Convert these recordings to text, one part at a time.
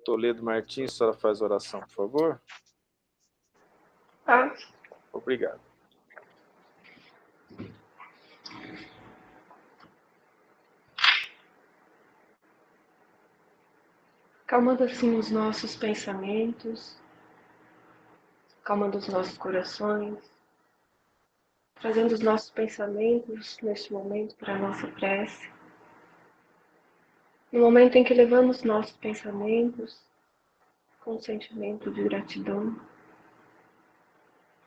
Toledo Martins, a senhora faz oração, por favor? Tá. Obrigado. Calmando assim os nossos pensamentos, calmando os nossos corações, trazendo os nossos pensamentos neste momento para a nossa prece. No momento em que levamos nossos pensamentos com um sentimento de gratidão,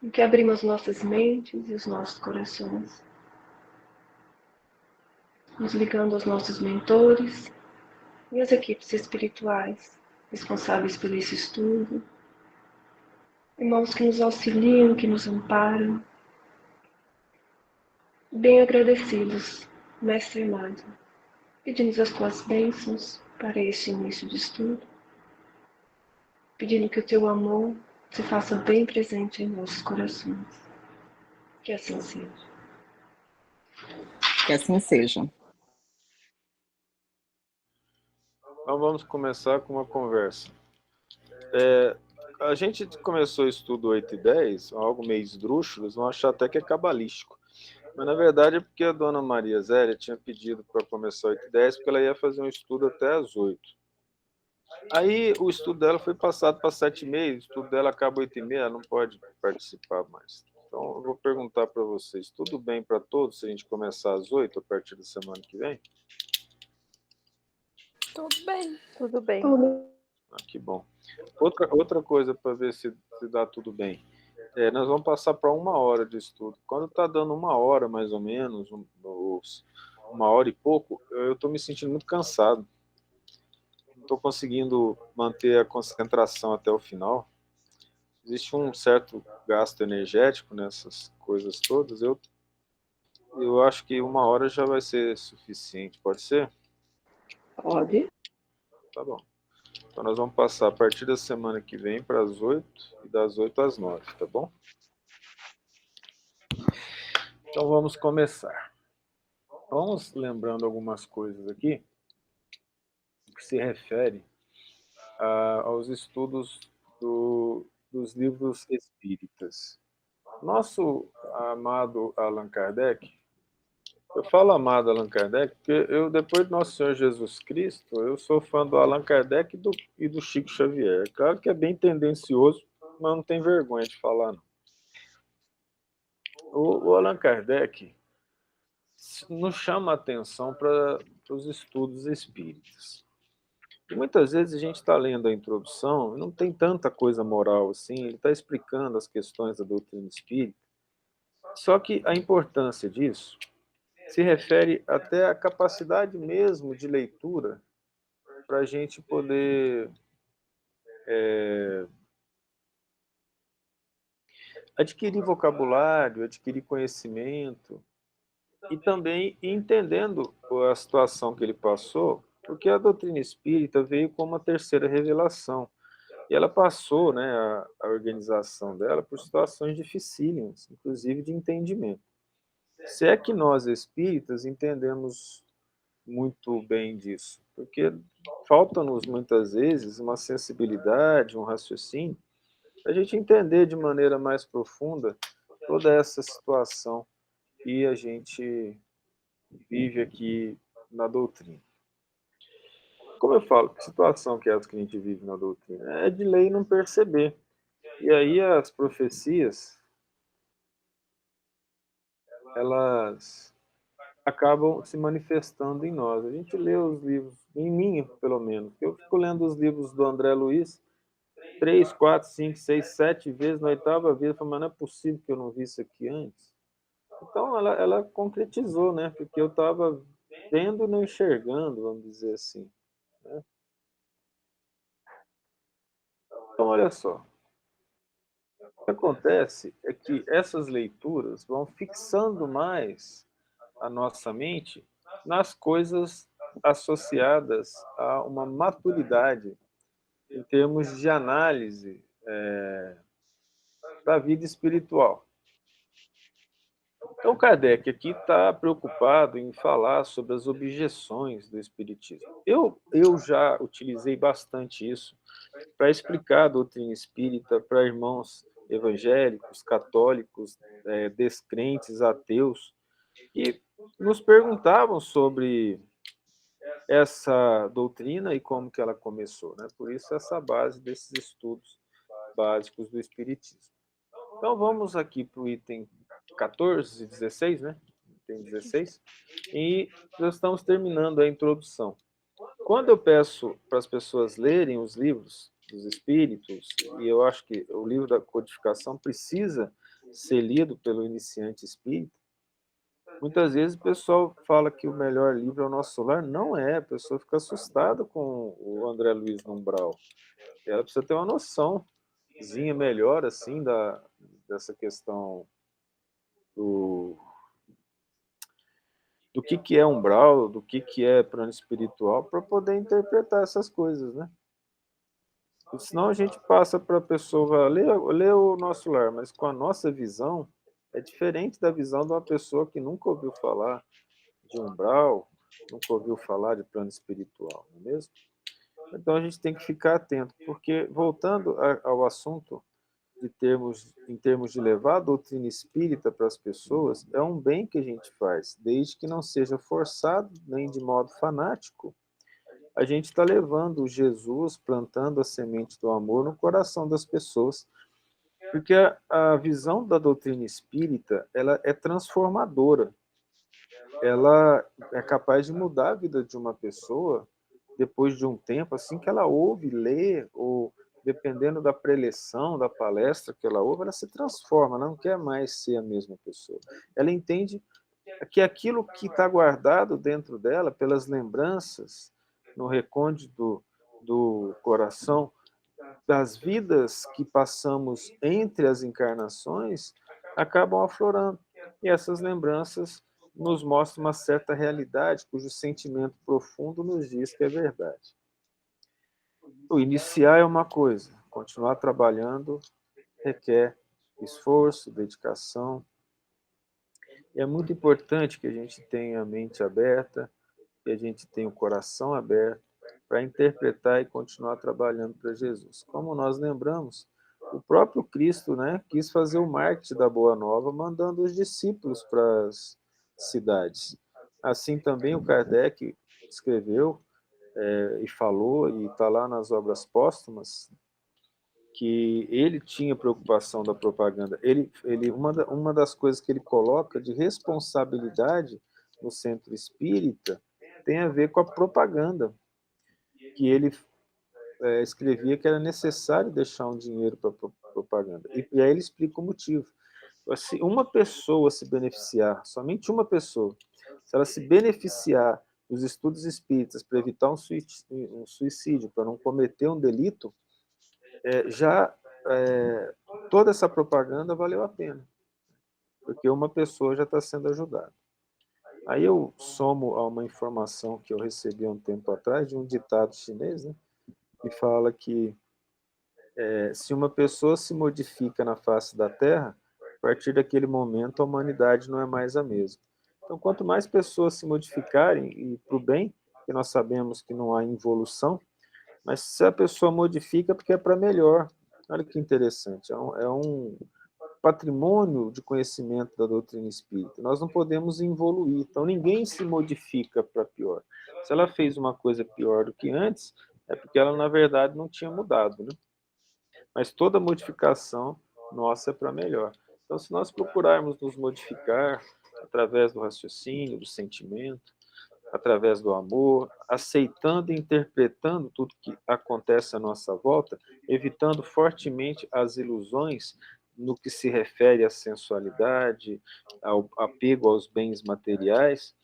em que abrimos nossas mentes e os nossos corações, nos ligando aos nossos mentores e às equipes espirituais responsáveis por esse estudo, irmãos que nos auxiliam, que nos amparam, bem agradecidos, Mestre amado, pedimos as tuas bênçãos para este início de estudo, pedindo que o teu amor se faça bem presente em nossos corações. Que assim seja. Que assim seja. Então vamos começar com uma conversa. A gente começou o estudo 8 e 10, algo meio esdrúxulo, vão achar até que é cabalístico. Mas na verdade é porque a dona Maria Zélia tinha pedido para começar 8 e 10, porque ela ia fazer um estudo até às 8. Aí o estudo dela foi passado para 7 e meia, o estudo dela acaba 8 e meia, ela não pode participar mais. Então eu vou perguntar para vocês, tudo bem para todos se a gente começar às 8 a partir da semana que vem? Tudo bem. Tudo bem. Que bom. Outra coisa para ver se dá tudo bem. Nós vamos passar para 1 hora de estudo. Quando está dando 1 hora, mais ou menos, 1 hora e pouco, eu estou me sentindo muito cansado. Não estou conseguindo manter a concentração até o final. Existe um certo gasto energético nessas coisas todas. Eu acho que 1 hora já vai ser suficiente. Pode ser? Pode. Tá bom. Então nós vamos passar a partir da semana que vem para as 8 e das 8 às 9, tá bom? Então vamos começar. Vamos lembrando algumas coisas aqui que se refere aos estudos dos livros espíritas. Nosso amado Allan Kardec, eu falo amado Allan Kardec porque eu, depois do Nosso Senhor Jesus Cristo, eu sou fã do Allan Kardec e do Chico Xavier. Claro que é bem tendencioso, mas não tem vergonha de falar, não. O Allan Kardec nos chama a atenção para os estudos espíritas. E muitas vezes a gente está lendo a introdução e não tem tanta coisa moral assim, ele está explicando as questões da doutrina espírita. Só que a importância disso se refere até à capacidade mesmo de leitura para a gente poder adquirir vocabulário, adquirir conhecimento e também entendendo a situação que ele passou, porque a doutrina espírita veio como uma terceira revelação. E ela passou, né, a organização dela por situações dificílimas, inclusive de entendimento. Se é que nós espíritas entendemos muito bem disso, porque falta-nos muitas vezes uma sensibilidade, um raciocínio, para a gente entender de maneira mais profunda toda essa situação que a gente vive aqui na doutrina. Como eu falo, que situação que é essa que a gente vive na doutrina? É de lei não perceber. E aí as profecias, elas acabam se manifestando em nós. A gente lê os livros, em mim pelo menos, eu fico lendo os livros do André Luiz 3, 4, 5, 6, 7 vezes, na 8ª vez, eu falo, mas não é possível que eu não vi isso aqui antes. Então ela concretizou, né? Porque eu estava vendo e não enxergando, vamos dizer assim. Né? Então, olha só. O que acontece é que essas leituras vão fixando mais a nossa mente nas coisas associadas a uma maturidade em termos de análise da vida espiritual. Então, Kardec aqui está preocupado em falar sobre as objeções do Espiritismo. Eu já utilizei bastante isso para explicar a doutrina espírita para irmãos evangélicos, católicos, descrentes, ateus, que nos perguntavam sobre essa doutrina e como que ela começou, né? Por isso essa base desses estudos básicos do Espiritismo. Então vamos aqui para o item 14 e 16, né? Item 16. E nós estamos terminando a introdução. Quando eu peço para as pessoas lerem os livros dos espíritos, e eu acho que o livro da codificação precisa ser lido pelo iniciante espírita, muitas vezes o pessoal fala que o melhor livro é o Nosso Lar. Não é, a pessoa fica assustada com o André Luiz Numbral. Ela precisa ter uma noçãozinha melhor, assim, dessa questão do, do que é umbral, do que é plano espiritual, para poder interpretar essas coisas, né? Porque senão a gente passa para a pessoa ler o Nosso Lar, mas com a nossa visão é diferente da visão de uma pessoa que nunca ouviu falar de umbral, nunca ouviu falar de plano espiritual, não é mesmo? Então a gente tem que ficar atento, porque voltando ao assunto em termos de levar a doutrina espírita para as pessoas, é um bem que a gente faz, desde que não seja forçado nem de modo fanático. A gente está levando Jesus, plantando a semente do amor no coração das pessoas, porque a visão da doutrina espírita ela é transformadora, ela é capaz de mudar a vida de uma pessoa depois de um tempo, assim que ela ouve, lê, ou dependendo da preleção, da palestra que ela ouve, ela se transforma, ela não quer mais ser a mesma pessoa. Ela entende que aquilo que está guardado dentro dela, pelas lembranças, no recôndito do coração, das vidas que passamos entre as encarnações, acabam aflorando. E essas lembranças nos mostram uma certa realidade, cujo sentimento profundo nos diz que é verdade. O iniciar é uma coisa, continuar trabalhando requer esforço, dedicação. E é muito importante que a gente tenha a mente aberta, que a gente tenha o coração aberto para interpretar e continuar trabalhando para Jesus. Como nós lembramos, o próprio Cristo, né, quis fazer o marketing da Boa Nova, mandando os discípulos para as cidades. Assim também o Kardec escreveu e falou, e está lá nas obras póstumas, que ele tinha preocupação da propaganda. Uma das coisas que ele coloca de responsabilidade no centro espírita tem a ver com a propaganda, que ele escrevia que era necessário deixar um dinheiro para propaganda. E aí ele explica o motivo. Se uma pessoa se beneficiar, somente uma pessoa, se ela se beneficiar dos estudos espíritas para evitar um suicídio, para não cometer um delito, já toda essa propaganda valeu a pena, porque uma pessoa já está sendo ajudada. Aí eu somo a uma informação que eu recebi há um tempo atrás de um ditado chinês, né, que fala que se uma pessoa se modifica na face da Terra, a partir daquele momento a humanidade não é mais a mesma. Então, quanto mais pessoas se modificarem, e para o bem, que nós sabemos que não há involução, mas se a pessoa modifica, é porque é para melhor. Olha que interessante, é um patrimônio de conhecimento da doutrina espírita. Nós não podemos evoluir, então ninguém se modifica para pior. Se ela fez uma coisa pior do que antes, é porque ela, na verdade, não tinha mudado, né? Mas toda modificação nossa é para melhor. Então, se nós procurarmos nos modificar através do raciocínio, do sentimento, através do amor, aceitando e interpretando tudo que acontece à nossa volta, evitando fortemente as ilusões no que se refere à sensualidade, ao apego aos bens materiais,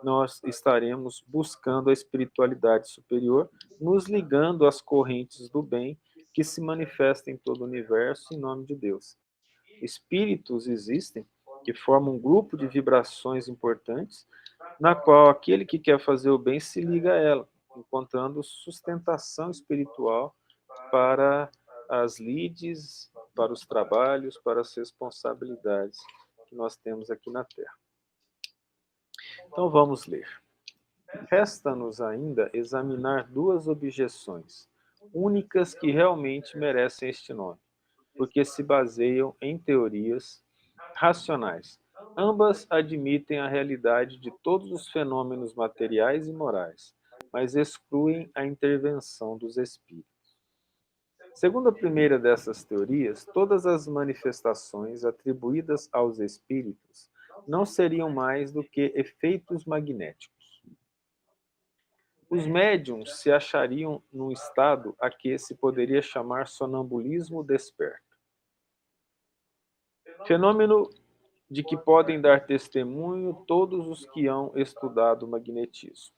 nós estaremos buscando a espiritualidade superior, nos ligando às correntes do bem que se manifestam em todo o universo em nome de Deus. Espíritos existem que formam um grupo de vibrações importantes na qual aquele que quer fazer o bem se liga a ela, encontrando sustentação espiritual para as lides, para os trabalhos, para as responsabilidades que nós temos aqui na Terra. Então vamos ler. Resta-nos ainda examinar duas objeções, únicas que realmente merecem este nome, porque se baseiam em teorias racionais. Ambas admitem a realidade de todos os fenômenos materiais e morais, mas excluem a intervenção dos espíritos. Segundo a primeira dessas teorias, todas as manifestações atribuídas aos espíritos não seriam mais do que efeitos magnéticos. Os médiums se achariam num estado a que se poderia chamar sonambulismo desperto. Fenômeno de que podem dar testemunho todos os que hão estudado o magnetismo.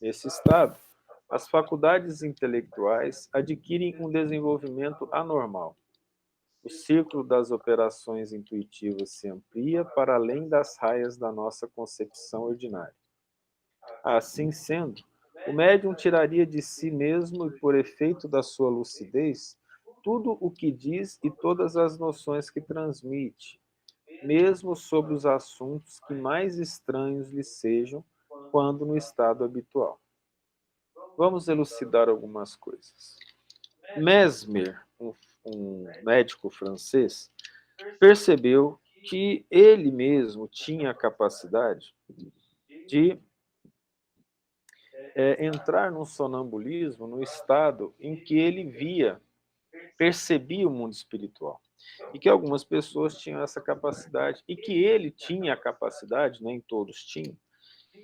Nesse estado, as faculdades intelectuais adquirem um desenvolvimento anormal. O círculo das operações intuitivas se amplia para além das raias da nossa concepção ordinária. Assim sendo, o médium tiraria de si mesmo e por efeito da sua lucidez tudo o que diz e todas as noções que transmite, mesmo sobre os assuntos que mais estranhos lhe sejam quando no estado habitual. Vamos elucidar algumas coisas. Mesmer, um médico francês, percebeu que ele mesmo tinha a capacidade de entrar num sonambulismo, no estado em que ele percebia o mundo espiritual. E que algumas pessoas tinham essa capacidade, e que ele tinha a capacidade, nem todos tinham,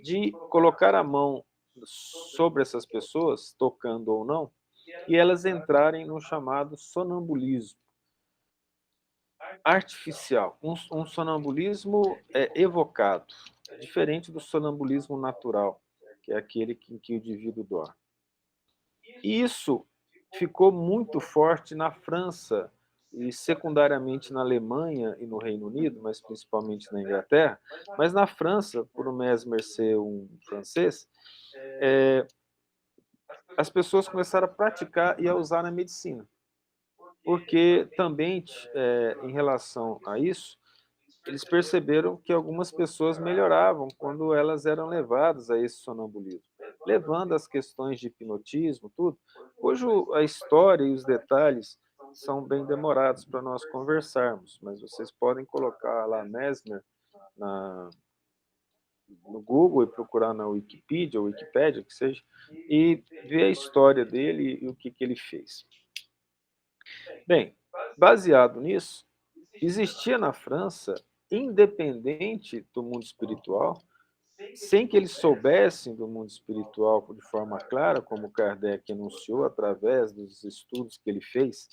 de colocar a mão sobre essas pessoas, tocando ou não, e elas entrarem no chamado sonambulismo artificial, um sonambulismo evocado, diferente do sonambulismo natural, que é aquele em que o indivíduo dorme. E isso ficou muito forte na França e secundariamente na Alemanha e no Reino Unido, mas principalmente na Inglaterra. Mas na França, por o Mesmer ser um francês, as pessoas começaram a praticar e a usar na medicina. Porque também, em relação a isso, eles perceberam que algumas pessoas melhoravam quando elas eram levadas a esse sonambulismo, levando as questões de hipnotismo, tudo, cujo a história e os detalhes são bem demorados para nós conversarmos, mas vocês podem colocar lá Mesmer no Google e procurar na Wikipedia, ou Wikipédia, que seja, e ver a história dele e o que ele fez. Bem, baseado nisso, existia na França, independente do mundo espiritual, sem que eles soubessem do mundo espiritual de forma clara, como Kardec enunciou através dos estudos que ele fez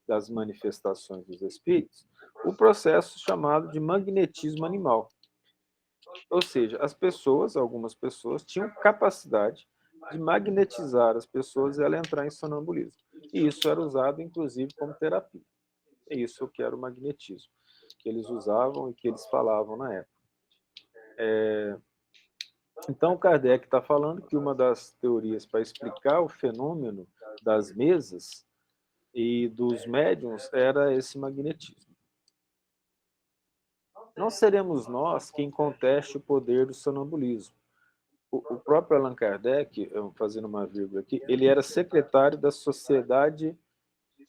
das manifestações dos espíritos, o processo chamado de magnetismo animal. Ou seja, algumas pessoas, tinham capacidade de magnetizar as pessoas e ela entrar em sonambulismo. E isso era usado, inclusive, como terapia. É isso que era o magnetismo, que eles usavam e que eles falavam na época. Então, Kardec está falando que uma das teorias para explicar o fenômeno das mesas e dos médiums era esse magnetismo. Não seremos nós quem conteste o poder do sonambulismo. O próprio Allan Kardec, fazendo uma vírgula aqui, ele era secretário da Sociedade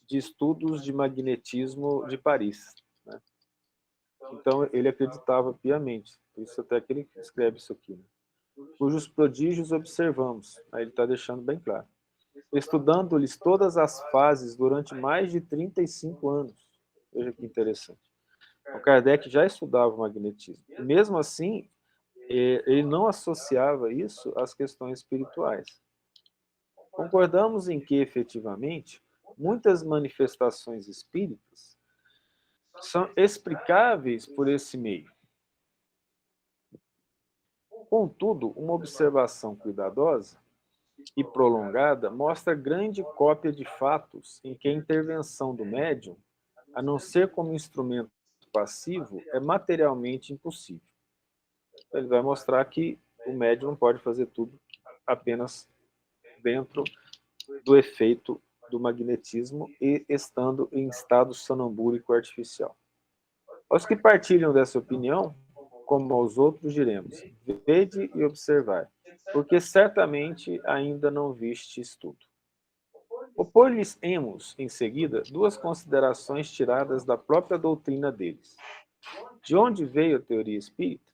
de Estudos de Magnetismo de Paris, né? Então, ele acreditava piamente, por isso até que ele escreve isso aqui, né? Cujos prodígios observamos, aí ele está deixando bem claro, estudando-lhes todas as fases durante mais de 35 anos. Veja que interessante. O Kardec já estudava o magnetismo. E mesmo assim, ele não associava isso às questões espirituais. Concordamos em que, efetivamente, muitas manifestações espíritas são explicáveis por esse meio. Contudo, uma observação cuidadosa e prolongada mostra grande cópia de fatos em que a intervenção do médium, a não ser como instrumento passivo, é materialmente impossível. Ele vai mostrar que o médium não pode fazer tudo apenas dentro do efeito do magnetismo e estando em estado sonambúrico artificial. Aos que partilham dessa opinião, como aos outros diremos, vede e observai, porque certamente ainda não vistes tudo. Opor-lhes-emos, em seguida, duas considerações tiradas da própria doutrina deles. De onde veio a teoria espírita?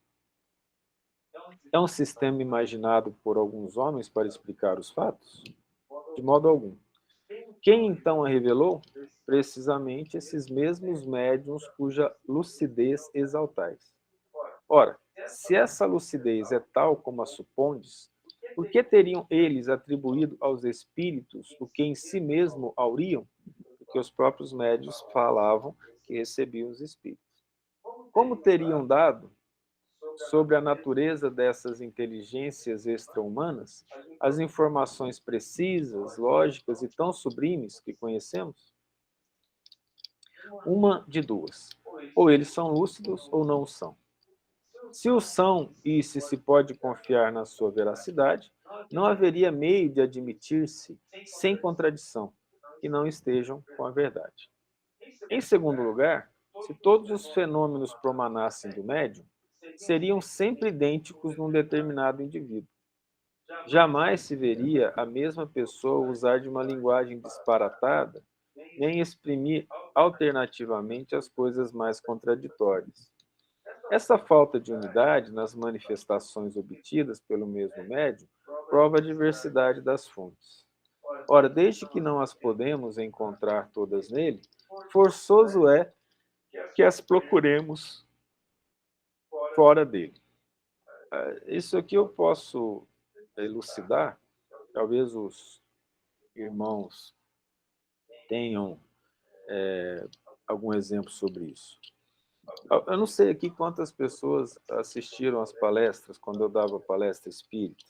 É um sistema imaginado por alguns homens para explicar os fatos? De modo algum. Quem então a revelou? Precisamente esses mesmos médiuns cuja lucidez exaltais. Ora, se essa lucidez é tal como a supondes, por que teriam eles atribuído aos espíritos o que em si mesmo auriam? Porque os próprios médiuns falavam que recebiam os espíritos. Como teriam dado sobre a natureza dessas inteligências extra-humanas as informações precisas, lógicas e tão sublimes que conhecemos? Uma de duas. Ou eles são lúcidos ou não o são. Se o são e se pode confiar na sua veracidade, não haveria meio de admitir-se, sem contradição, que não estejam com a verdade. Em segundo lugar, se todos os fenômenos promanassem do médium, seriam sempre idênticos num determinado indivíduo. Jamais se veria a mesma pessoa usar de uma linguagem disparatada, nem exprimir alternativamente as coisas mais contraditórias. Essa falta de unidade nas manifestações obtidas pelo mesmo médium prova a diversidade das fontes. Ora, desde que não as podemos encontrar todas nele, forçoso é que as procuremos fora dele. Isso aqui eu posso elucidar, talvez os irmãos tenham algum exemplo sobre isso. Eu não sei aqui quantas pessoas assistiram às palestras quando eu dava palestra espírita,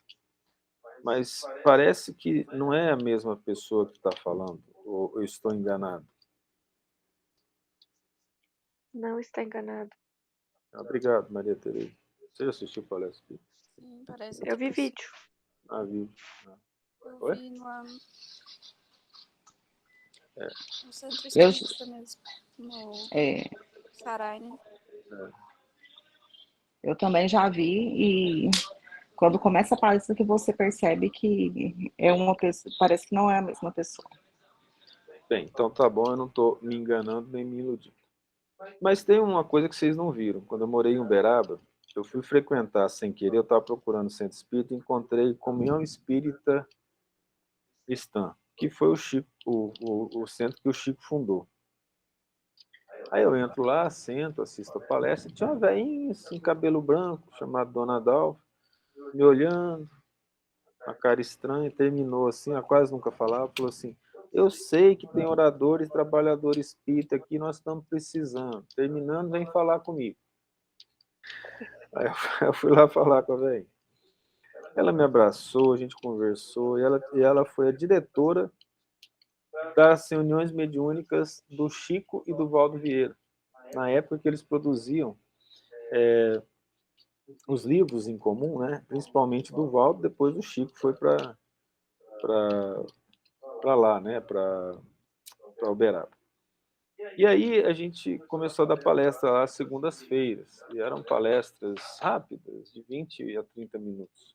mas parece que não é a mesma pessoa que está falando, ou eu estou enganado. Não está enganado. Obrigado, Maria Tereza. Você já assistiu palestra espírita? Sim, parece Eu outra vi pessoa. vídeo. Ah, vi. Eu Oi? vi no centro Eu, espírita mesmo, no é, Sarai, né? eu também já vi, e quando começa a palestra que você percebe que é uma pessoa, parece que não é a mesma pessoa. Bem, então tá bom, eu não estou me enganando nem me iludindo. Mas tem uma coisa que vocês não viram. Quando eu morei em Uberaba, eu fui frequentar sem querer, eu estava procurando centro espírita e encontrei Comunhão Espírita Cristã, que foi o Chico, o centro que o Chico fundou. Aí eu entro lá, sento, assisto a palestra, tinha uma velhinha, assim, cabelo branco, chamada Dona Dalva, me olhando, uma cara estranha, terminou assim, ela quase nunca falava, falou assim, eu sei que tem oradores, trabalhadores espírita aqui, nós estamos precisando. Terminando, vem falar comigo. Aí eu fui lá falar com a velha. Ela me abraçou, a gente conversou, e ela foi a diretora das reuniões mediúnicas do Chico e do Valdo Vieira, na época que eles produziam os livros em comum, né? Principalmente do Valdo, depois o Chico foi para lá, né? Para Uberaba. E aí a gente começou a dar palestra lá segundas-feiras, e eram palestras rápidas, de 20 a 30 minutos.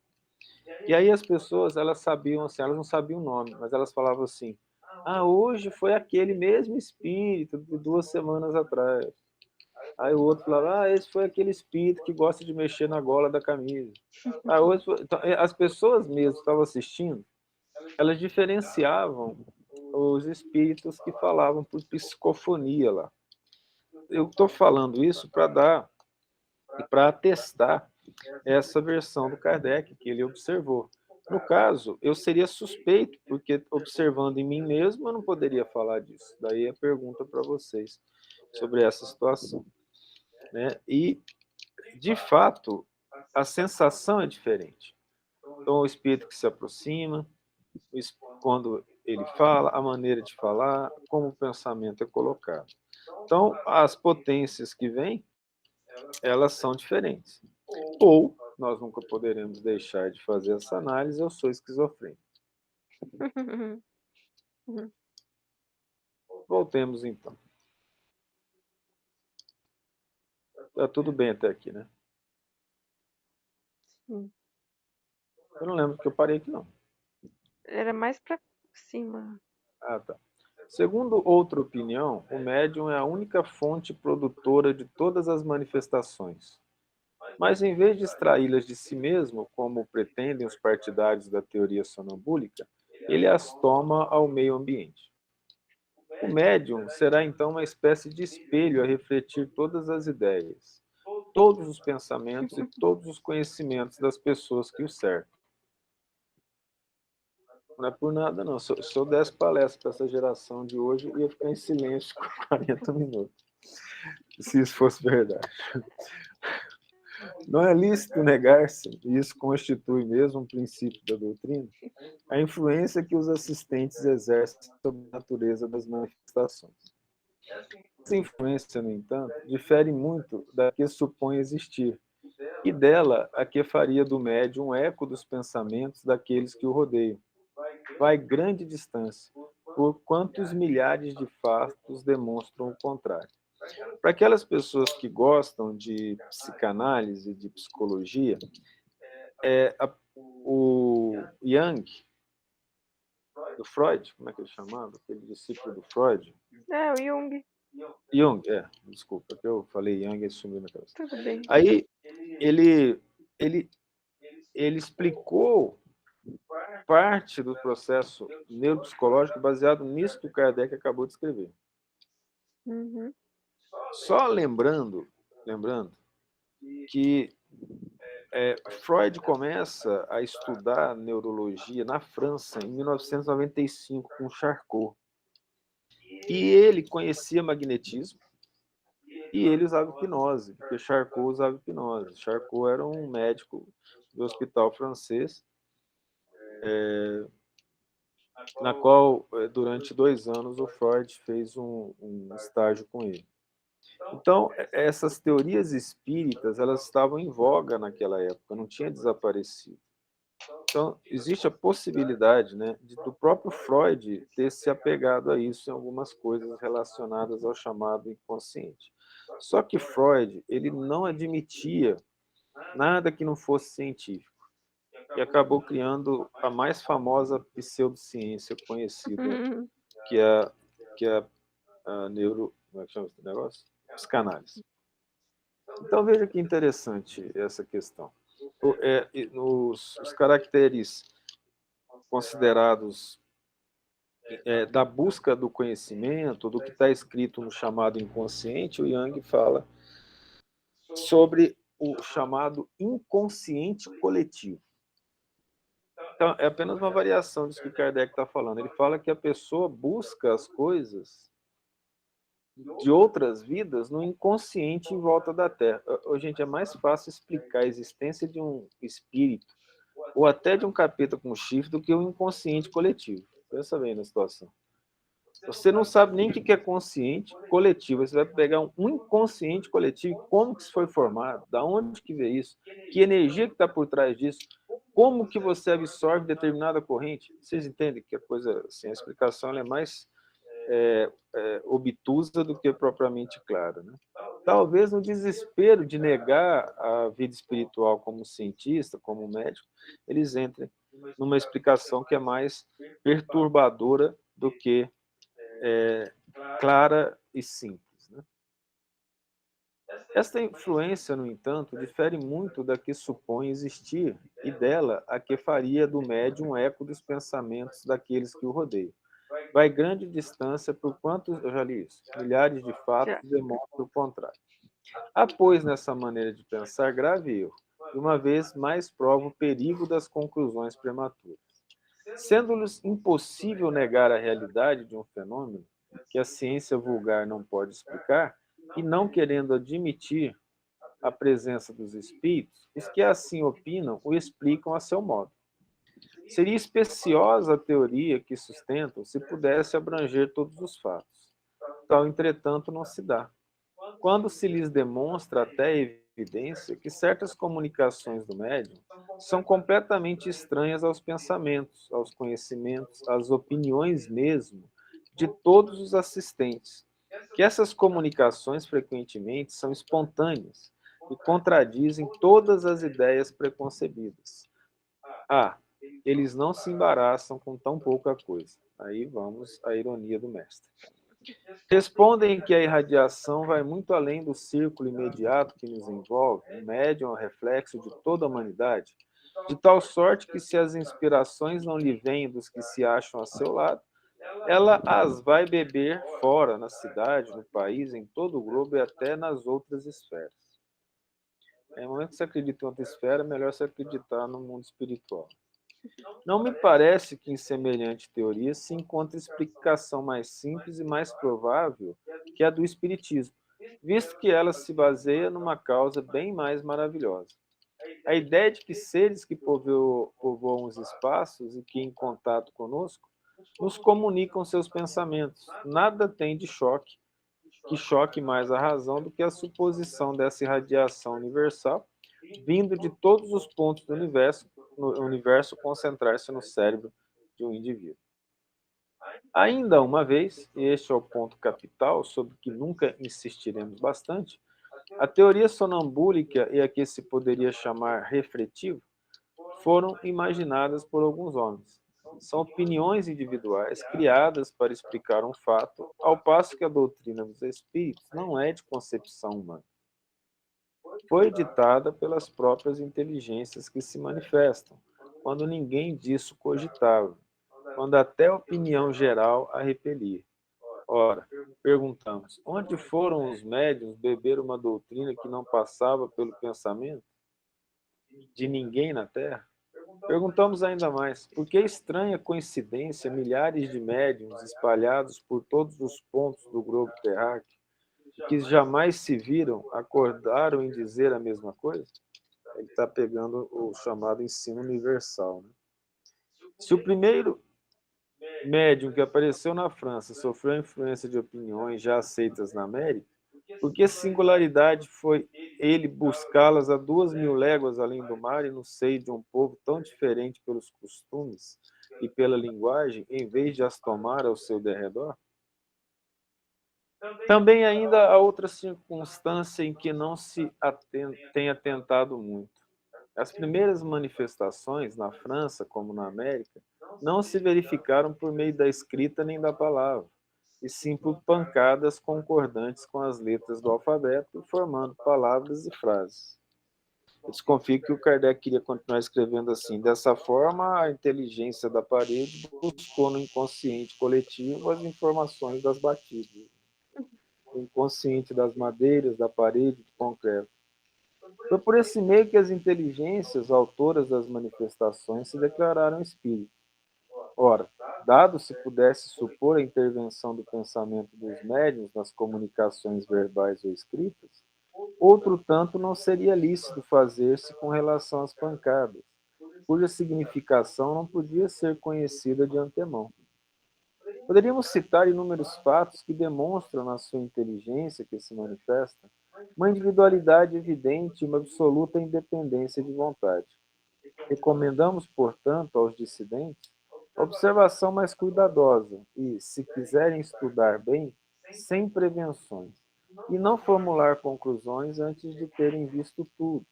E aí as pessoas, elas sabiam assim, elas não sabiam o nome, mas elas falavam assim, ah, hoje foi aquele mesmo espírito de 2 semanas atrás. Aí o outro falava, ah, esse foi aquele espírito que gosta de mexer na gola da camisa. Ah, hoje foi... Então, as pessoas mesmo que estavam assistindo, elas diferenciavam os espíritos que falavam por psicofonia lá. Eu estou falando isso para dar e para atestar essa versão do Kardec que ele observou. No caso, eu seria suspeito, porque observando em mim mesmo, eu não poderia falar disso. Daí a pergunta para vocês sobre essa situação. Né? E, de fato, a sensação é diferente. Então, o espírito que se aproxima, quando ele fala, a maneira de falar, como o pensamento é colocado. Então, as potências que vêm, elas são diferentes. Ou nós nunca poderemos deixar de fazer essa análise, eu sou esquizofrênico. Voltemos então. Tá tudo bem até aqui, né? Sim. Eu não lembro que eu parei aqui, não. Era mais pra cima. Ah, tá. Segundo outra opinião, o médium é a única fonte produtora de todas as manifestações. Mas em vez de extraí-las de si mesmo, como pretendem os partidários da teoria sonambúlica, ele as toma ao meio ambiente. O médium será então uma espécie de espelho a refletir todas as ideias, todos os pensamentos e todos os conhecimentos das pessoas que o cercam. Não é por nada, não. Se eu desse palestra para essa geração de hoje, eu ia ficar em silêncio por 40 minutos, se isso fosse verdade. Não é lícito negar-se, e isso constitui mesmo um princípio da doutrina, a influência que os assistentes exercem sobre a natureza das manifestações. Essa influência, no entanto, difere muito da que supõe existir, e dela a que faria do médium um eco dos pensamentos daqueles que o rodeiam. Vai grande distância, por quantos milhares de fatos demonstram o contrário. Para aquelas pessoas que gostam de psicanálise, de psicologia, o Jung, do Freud, como é que ele chamava? Aquele discípulo do Freud. É, o Jung. Jung, desculpa, que eu falei Jung e sumiu na cabeça. Tudo bem. Aí ele, ele, ele explicou parte do processo neuropsicológico baseado nisso que o Kardec acabou de escrever. Uhum. Só lembrando que Freud começa a estudar neurologia na França em 1995 com Charcot. E ele conhecia magnetismo e ele usava hipnose, porque Charcot usava hipnose. Charcot era um médico do hospital francês, na qual, durante 2 anos, o Freud fez um estágio com ele. Então, essas teorias espíritas, elas estavam em voga naquela época, não tinha desaparecido. Então, existe a possibilidade, né, do próprio Freud ter se apegado a isso em algumas coisas relacionadas ao chamado inconsciente. Só que Freud, ele não admitia nada que não fosse científico e acabou criando a mais famosa pseudociência conhecida, Uhum. que é, que é a neuro... Como é que chama esse negócio? Psicanálise. Então, veja que interessante essa questão. Os caracteres considerados da busca do conhecimento, do que está escrito no chamado inconsciente, o Jung fala sobre o chamado inconsciente coletivo. Então, é apenas uma variação disso que Kardec está falando. Ele fala que a pessoa busca as coisas de outras vidas no inconsciente em volta da Terra. Gente, é mais fácil explicar a existência de um espírito ou até de um capeta com chifre do que o inconsciente coletivo. Pensa bem na situação. Você não sabe nem o que é consciente coletivo. Você vai pegar um inconsciente coletivo, como que isso foi formado, da onde que veio isso, que energia que está por trás disso, como que você absorve determinada corrente. Vocês entendem que a coisa, assim, a explicação é mais obtusa do que propriamente clara, né? Talvez no desespero de negar a vida espiritual como cientista, como médico, eles entrem numa explicação que é mais perturbadora do que clara e simples, né? Esta influência, no entanto, difere muito da que supõe existir e dela a que faria do médium um eco dos pensamentos daqueles que o rodeiam. Vai grande distância por quantos, eu já li isso, milhares de fatos Já. demonstram o contrário. Há, pois, nessa maneira de pensar grave erro, e uma vez mais prova o perigo das conclusões prematuras. Sendo-lhes impossível negar a realidade de um fenômeno que a ciência vulgar não pode explicar, e não querendo admitir a presença dos espíritos, os que assim opinam o explicam a seu modo. Seria especiosa a teoria que sustentam se pudesse abranger todos os fatos. Tal, entretanto, não se dá. Quando se lhes demonstra até evidência que certas comunicações do médium são completamente estranhas aos pensamentos, aos conhecimentos, às opiniões mesmo de todos os assistentes, que essas comunicações frequentemente são espontâneas e contradizem todas as ideias preconcebidas. Ah, eles não se embaraçam com tão pouca coisa. Aí vamos à ironia do mestre. Respondem que a irradiação vai muito além do círculo imediato que nos envolve, o médium é um reflexo de toda a humanidade, de tal sorte que se as inspirações não lhe vêm dos que se acham a seu lado, ela as vai beber fora, na cidade, no país, em todo o globo e até nas outras esferas. No momento que você acredita em outra esfera, é melhor você acreditar no mundo espiritual. Não me parece que em semelhante teoria se encontre explicação mais simples e mais provável que a do Espiritismo, visto que ela se baseia numa causa bem mais maravilhosa. A ideia de que seres que povoam os espaços e que, em contato conosco, nos comunicam seus pensamentos. Nada tem de choque, que choque mais a razão do que a suposição dessa irradiação universal, vindo de todos os pontos do universo, no universo concentrar-se no cérebro de um indivíduo. Ainda uma vez, e este é o ponto capital, sobre que nunca insistiremos bastante, a teoria sonambúlica e a que se poderia chamar refletiva foram imaginadas por alguns homens. São opiniões individuais criadas para explicar um fato, ao passo que a doutrina dos espíritos não é de concepção humana. Foi ditada pelas próprias inteligências que se manifestam, quando ninguém disso cogitava, quando até a opinião geral a repelia. Ora, perguntamos, onde foram os médiuns beber uma doutrina que não passava pelo pensamento de ninguém na Terra? Perguntamos ainda mais, por que estranha coincidência milhares de médiuns espalhados por todos os pontos do globo terráqueo, que jamais se viram, acordaram em dizer a mesma coisa? Ele está pegando o chamado ensino universal. Né? Se o primeiro médium que apareceu na França sofreu a influência de opiniões já aceitas na América, por que singularidade foi ele buscá-las a 2.000 léguas além do mar e no seio de um povo tão diferente pelos costumes e pela linguagem, em vez de as tomar ao seu derredor? Também ainda há outra circunstância em que não se tem atentado muito. As primeiras manifestações, na França como na América, não se verificaram por meio da escrita nem da palavra, e sim por pancadas concordantes com as letras do alfabeto, formando palavras e frases. Eu desconfio que o Kardec queria continuar escrevendo assim. Dessa forma, a inteligência da parede buscou no inconsciente coletivo as informações das batidas. O inconsciente das madeiras, da parede, do concreto. Foi por esse meio que as inteligências autoras das manifestações se declararam espíritos. Ora, dado se pudesse supor a intervenção do pensamento dos médiuns nas comunicações verbais ou escritas, outro tanto não seria lícito fazer-se com relação às pancadas, cuja significação não podia ser conhecida de antemão. Poderíamos citar inúmeros fatos que demonstram na sua inteligência que se manifesta uma individualidade evidente e uma absoluta independência de vontade. Recomendamos, portanto, aos dissidentes a observação mais cuidadosa e, se quiserem estudar bem, sem prevenções, e não formular conclusões antes de terem visto tudo.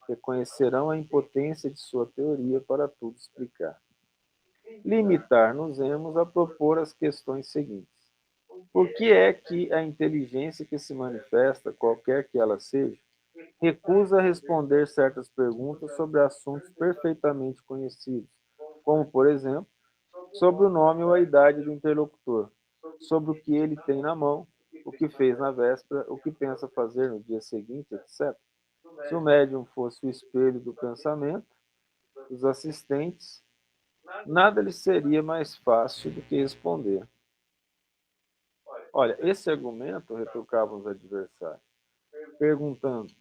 Reconhecerão a impotência de sua teoria para tudo explicar. Limitar-nos-emos a propor as questões seguintes. Por que é que a inteligência que se manifesta, qualquer que ela seja, recusa responder certas perguntas sobre assuntos perfeitamente conhecidos, como, por exemplo, sobre o nome ou a idade do interlocutor, sobre o que ele tem na mão, o que fez na véspera, o que pensa fazer no dia seguinte, etc. Se o médium fosse o espelho do pensamento, os assistentes, nada lhe seria mais fácil do que responder. Olha, esse argumento retrucavam os adversários, perguntando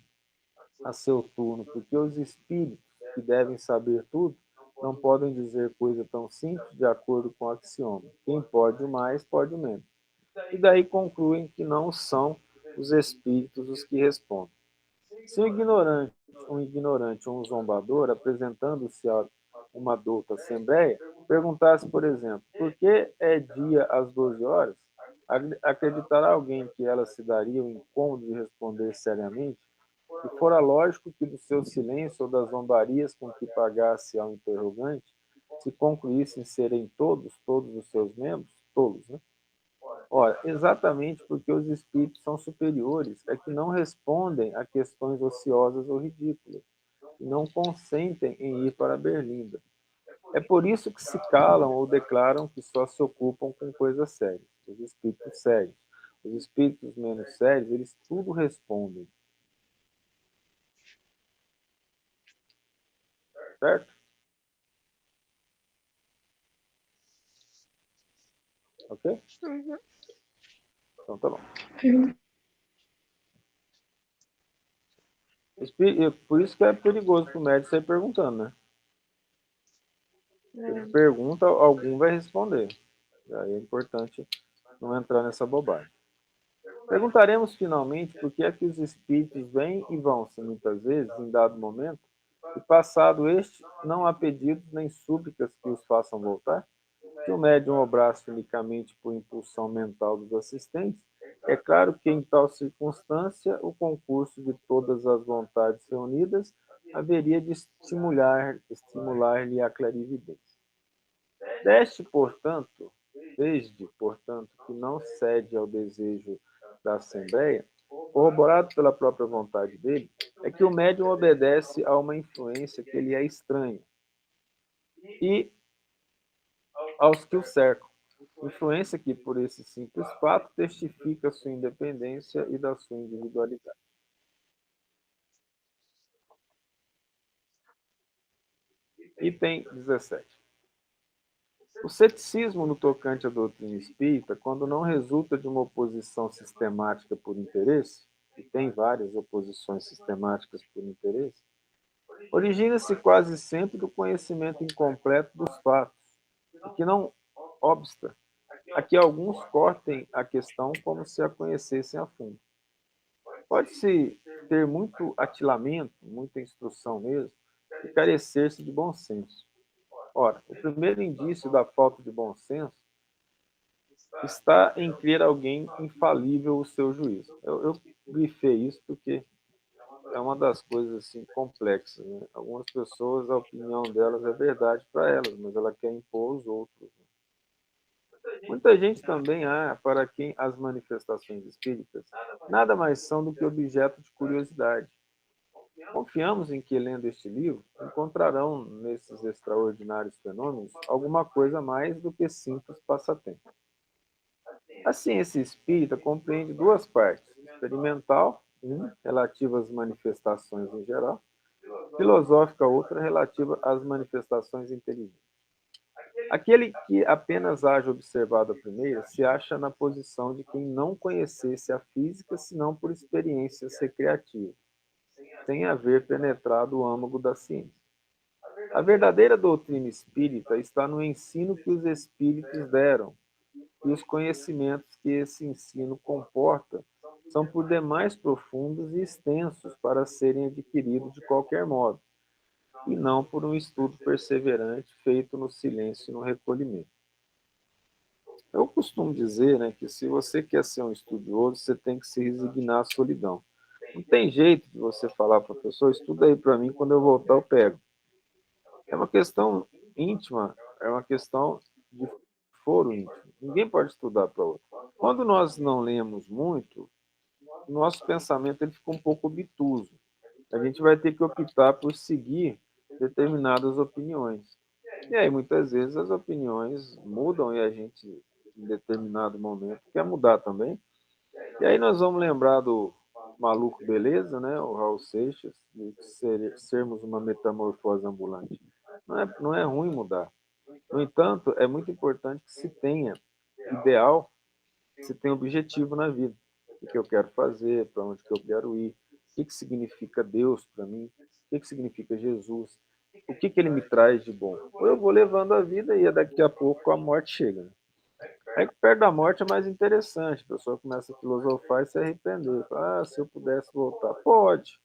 a seu turno por que os espíritos, que devem saber tudo, não podem dizer coisa tão simples de acordo com o axioma. Quem pode o mais, pode o menos. E daí concluem que não são os espíritos os que respondem. Se um ignorante ou um zombador, apresentando-se a uma douta assembleia, perguntasse, por exemplo, por que é dia às 12 horas, Acreditará alguém que ela se daria o incômodo de responder seriamente? Se fora lógico que do seu silêncio ou das zombarias com que pagasse ao interrogante, se concluíssem serem todos os seus membros, tolos, né? Ora, exatamente porque os espíritos são superiores, é que não respondem a questões ociosas ou ridículas, e não consentem em ir para Berlinda. É por isso que se calam ou declaram que só se ocupam com coisas sérias, os espíritos sérios. Os espíritos menos sérios, eles tudo respondem, certo? Ok? Uhum. Então tá bom. Uhum. Por isso que é perigoso para o médico sair perguntando, né? Ele É. pergunta, algum vai responder. E aí é importante não entrar nessa bobagem. Perguntaremos finalmente por que é que os espíritos vêm e vão-se muitas vezes, em dado momento, e passado este, não há pedidos nem súplicas que os façam voltar? Se o médium obrasse unicamente por impulsão mental dos assistentes, é claro que em tal circunstância o concurso de todas as vontades reunidas haveria de estimular-lhe a clarividência. Desde, portanto, que não cede ao desejo da Assembleia, corroborado pela própria vontade dele, é que o médium obedece a uma influência que lhe é estranha e aos que o cercam. Influência que, por esse simples fato, testifica sua independência e da sua individualidade. Item 17. O ceticismo no tocante à doutrina espírita, quando não resulta de uma oposição sistemática por interesse, e tem várias oposições sistemáticas por interesse, origina-se quase sempre do conhecimento incompleto dos fatos, e que não obsta a que alguns cortem a questão como se a conhecessem a fundo. Pode-se ter muito atilamento, muita instrução mesmo, e carecer-se de bom senso. Ora, o primeiro indício da falta de bom senso está em crer alguém infalível o seu juízo. Eu grifei isso porque é uma das coisas assim complexas, né? Algumas pessoas, a opinião delas é verdade para elas, mas ela quer impor aos outros, né? Muita gente também há para quem as manifestações espíritas nada mais são do que objeto de curiosidade. Confiamos em que, lendo este livro, encontrarão nesses extraordinários fenômenos alguma coisa mais do que simples passatempo. A ciência espírita compreende duas partes: experimental, uma relativa às manifestações em geral, filosófica, outra relativa às manifestações inteligentes. Aquele que apenas haja observado a primeira se acha na posição de quem não conhecesse a física senão por experiências recreativas, sem haver penetrado o âmago da ciência. A verdadeira doutrina espírita está no ensino que os espíritos deram, e os conhecimentos que esse ensino comporta são por demais profundos e extensos para serem adquiridos de qualquer modo, e não por um estudo perseverante feito no silêncio e no recolhimento. Eu costumo dizer, né, que se você quer ser um estudioso, você tem que se resignar à solidão. Não tem jeito de você falar para a pessoa, estuda aí para mim, quando eu voltar eu pego. É uma questão íntima, é uma questão de foro íntimo. Ninguém pode estudar para outro. Quando nós não lemos muito, o nosso pensamento ele fica um pouco obtuso. A gente vai ter que optar por seguir determinadas opiniões. E aí, muitas vezes, as opiniões mudam e a gente, em determinado momento, quer mudar também. E aí nós vamos lembrar do Maluco Beleza, né? O Raul Seixas, de sermos uma metamorfose ambulante. Não é ruim mudar. No entanto, é muito importante que se tenha ideal, que se tenha objetivo na vida. O que eu quero fazer, para onde que eu quero ir, o que significa Deus para mim, o que significa Jesus, o que ele me traz de bom. Eu vou levando a vida e daqui a pouco a morte chega, né? Aí perto da morte é mais interessante, a pessoa começa a filosofar e se arrepender. Fala, se eu pudesse voltar. Pode,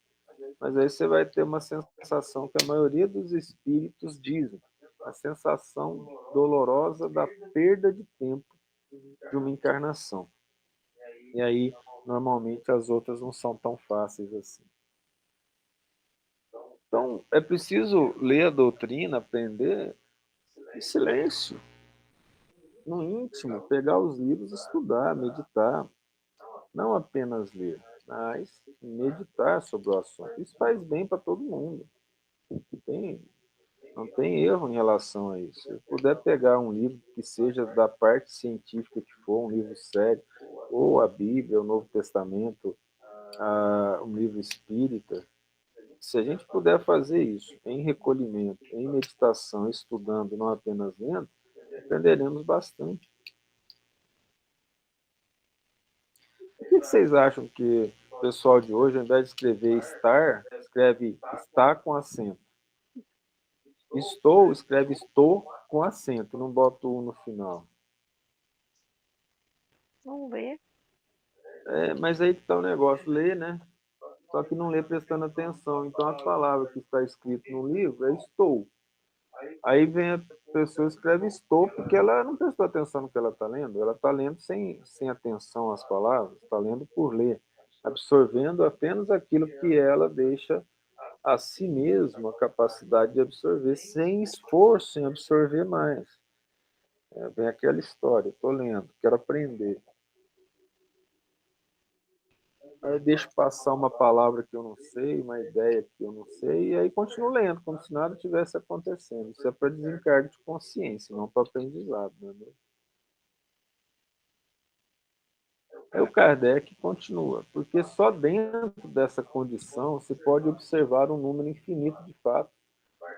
mas aí você vai ter uma sensação que a maioria dos espíritos dizem, a sensação dolorosa da perda de tempo de uma encarnação. E aí, normalmente, as outras não são tão fáceis assim. Então, é preciso ler a doutrina, aprender em silêncio, no íntimo, pegar os livros, estudar, meditar. Não apenas ler, mas meditar sobre o assunto. Isso faz bem para todo mundo. Tem, não tem erro em relação a isso. Se puder pegar um livro que seja da parte científica que for, um livro sério, ou a Bíblia, o Novo Testamento, um livro espírita, se a gente puder fazer isso em recolhimento, em meditação, estudando, não apenas lendo, aprenderemos bastante. O que vocês acham que o pessoal de hoje, ao invés de escrever estar, escreve está com acento? Estou, escreve estou com acento, não bota o no final. Vamos ver. Mas aí que está o negócio, lê, né? Só que não lê prestando atenção. Então a palavra que está escrita no livro é estou. Aí vem a pessoa escreve estou porque ela não prestou atenção no que ela está lendo. Ela está lendo sem atenção às palavras, está lendo por ler, absorvendo apenas aquilo que ela deixa a si mesmo a capacidade de absorver, sem esforço em absorver mais. Vem aquela história, estou lendo, quero aprender. Aí deixo passar uma palavra que eu não sei, uma ideia que eu não sei, e aí continuo lendo, como se nada tivesse acontecendo. Isso é para desencargo de consciência, não para aprendizado. Né? Aí o Kardec continua, porque só dentro dessa condição se pode observar um número infinito de fatos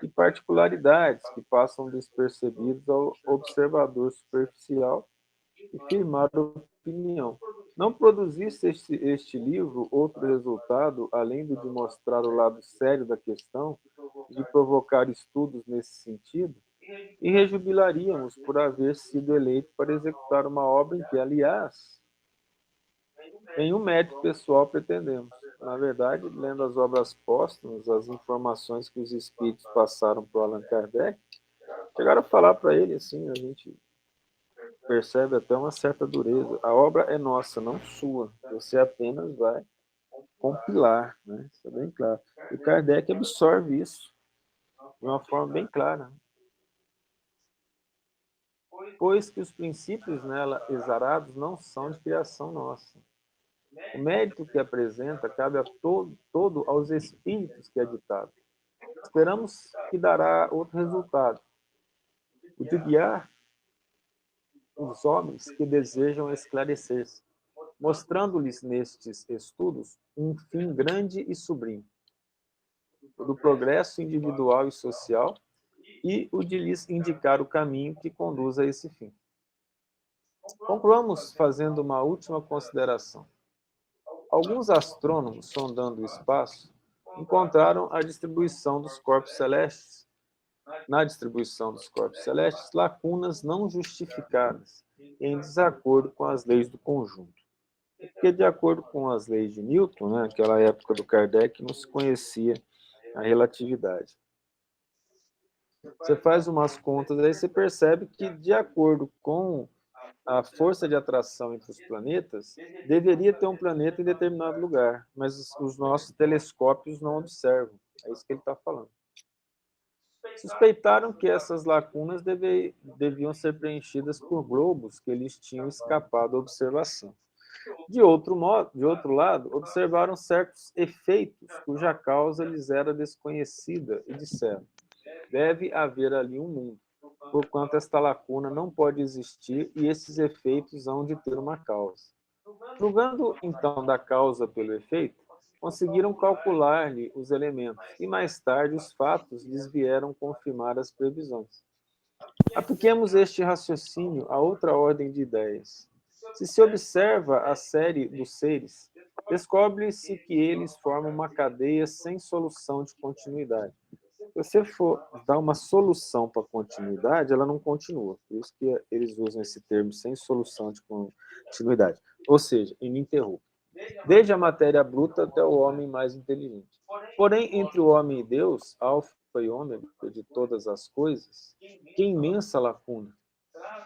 e particularidades que passam despercebidos ao observador superficial e firmar opinião. Não produzisse este livro outro resultado, além do de mostrar o lado sério da questão, de provocar estudos nesse sentido, e rejubilaríamos por haver sido eleito para executar uma obra em que, aliás, nenhum mérito pessoal pretendemos. Na verdade, lendo as obras póstumas, as informações que os espíritos passaram para o Allan Kardec, chegaram a falar para ele assim, a gente percebe até uma certa dureza. A obra é nossa, não sua. Você apenas vai compilar, né? Isso é bem claro. E Kardec absorve isso de uma forma bem clara. Pois que os princípios nela exarados não são de criação nossa. O mérito que apresenta cabe a todo aos espíritos que é ditado. Esperamos que dará outro resultado, o de guiar os homens que desejam esclarecer-se, mostrando-lhes nestes estudos um fim grande e sublime, o do progresso individual e social e o de lhes indicar o caminho que conduz a esse fim. Concluamos fazendo uma última consideração. Alguns astrônomos, sondando o espaço, encontraram a distribuição dos corpos celestes. Na distribuição dos corpos celestes, lacunas não justificadas, em desacordo com as leis do conjunto. Porque, de acordo com as leis de Newton, né, naquela época do Kardec, não se conhecia a relatividade. Você faz umas contas, aí você percebe que, de acordo com a força de atração entre os planetas, deveria ter um planeta em determinado lugar, mas os nossos telescópios não observam. É isso que ele está falando. Suspeitaram que essas lacunas deviam ser preenchidas por globos que eles tinham escapado à observação. De outro lado, observaram certos efeitos cuja causa lhes era desconhecida e disseram: deve haver ali um mundo, porquanto esta lacuna não pode existir e esses efeitos hão de ter uma causa. Julgando então da causa pelo efeito, conseguiram calcular-lhe os elementos e mais tarde os fatos lhes vieram confirmar as previsões. Apliquemos este raciocínio a outra ordem de ideias. Se se observa a série dos seres, descobre-se que eles formam uma cadeia sem solução de continuidade. Se você for dar uma solução para a continuidade, ela não continua. Por isso que eles usam esse termo sem solução de continuidade. Ou seja, ininterrupto. Desde a matéria bruta até o homem mais inteligente. Porém, entre o homem e Deus, alfa e ômega de todas as coisas, que imensa lacuna!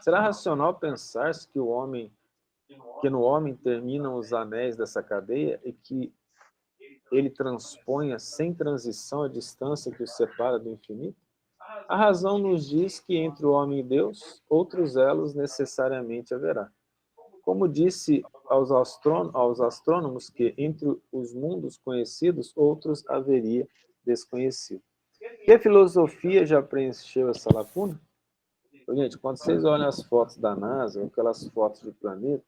Será racional pensar-se que no homem terminam os anéis dessa cadeia e que ele transponha sem transição a distância que o separa do infinito? A razão nos diz que entre o homem e Deus, outros elos necessariamente haverá. Como disse aos astrônomos que entre os mundos conhecidos, outros haveria desconhecido. E a filosofia já preencheu essa lacuna? Gente, quando vocês olham as fotos da NASA, aquelas fotos de planeta,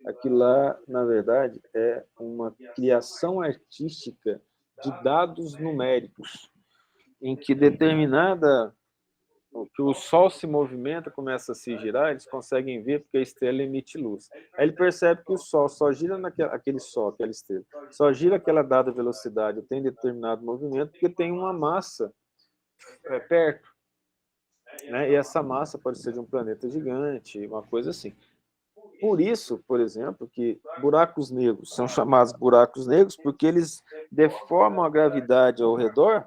aquilo lá, na verdade, é uma criação artística de dados numéricos, em que que o Sol se movimenta, começa a se girar, eles conseguem ver porque a estrela emite luz. Aí ele percebe que o Sol só gira aquele Sol, aquela estrela, só gira aquela dada velocidade, tem determinado movimento, porque tem uma massa perto. Né? E essa massa pode ser de um planeta gigante, uma coisa assim. Por isso, por exemplo, que buracos negros são chamados buracos negros porque eles deformam a gravidade ao redor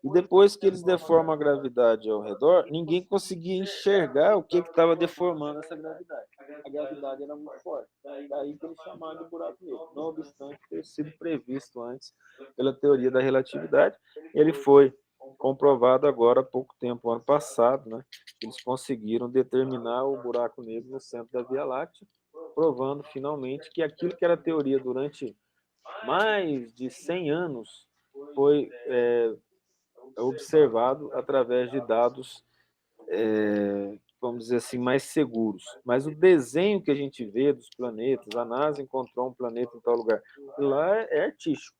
e depois que eles deformam a gravidade ao redor, ninguém conseguia enxergar o que estava deformando essa gravidade. A gravidade era muito forte. Daí que eles chamaram de buraco negro. Não obstante ter sido previsto antes pela teoria da relatividade, ele foi comprovado agora há pouco tempo, ano passado, né? Eles conseguiram determinar o buraco negro no centro da Via Láctea, provando finalmente que aquilo que era teoria durante mais de 100 anos foi observado através de dados, vamos dizer assim, mais seguros. Mas o desenho que a gente vê dos planetas, a NASA encontrou um planeta em tal lugar, lá é artístico.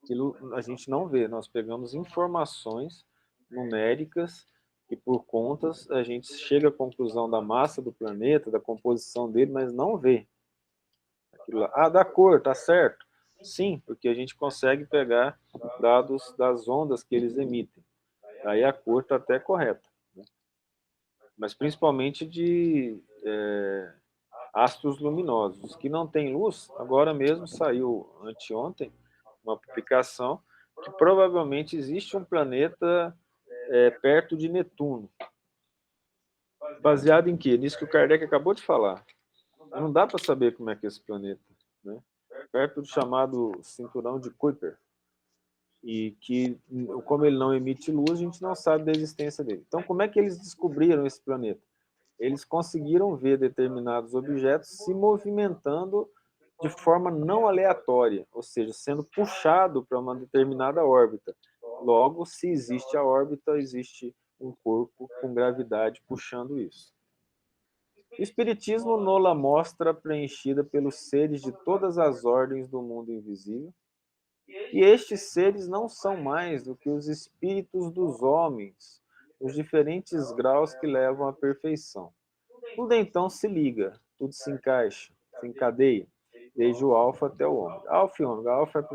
Aquilo a gente não vê, nós pegamos informações numéricas e por contas a gente chega à conclusão da massa do planeta, da composição dele, mas não vê. Aquilo lá. Ah, da cor, tá certo. Sim, porque a gente consegue pegar dados das ondas que eles emitem. Aí a cor está até correta. Né? Mas principalmente de astros luminosos. Os que não têm luz, agora mesmo saiu anteontem uma publicação que provavelmente existe um planeta perto de Netuno. Baseado em quê? Nisso que o Kardec acabou de falar. Não dá para saber como é que é esse planeta. Né? Perto do chamado cinturão de Kuiper. E que, como ele não emite luz, a gente não sabe da existência dele. Então, como é que eles descobriram esse planeta? Eles conseguiram ver determinados objetos se movimentando de forma não aleatória, ou seja, sendo puxado para uma determinada órbita. Logo, se existe a órbita, existe um corpo com gravidade puxando isso. O Espiritismo nos mostra preenchida pelos seres de todas as ordens do mundo invisível, e estes seres não são mais do que os espíritos dos homens, os diferentes graus que levam à perfeição. Tudo então se liga, tudo se encaixa, se encadeia, desde o alfa até o ômega. Alfa e ômega.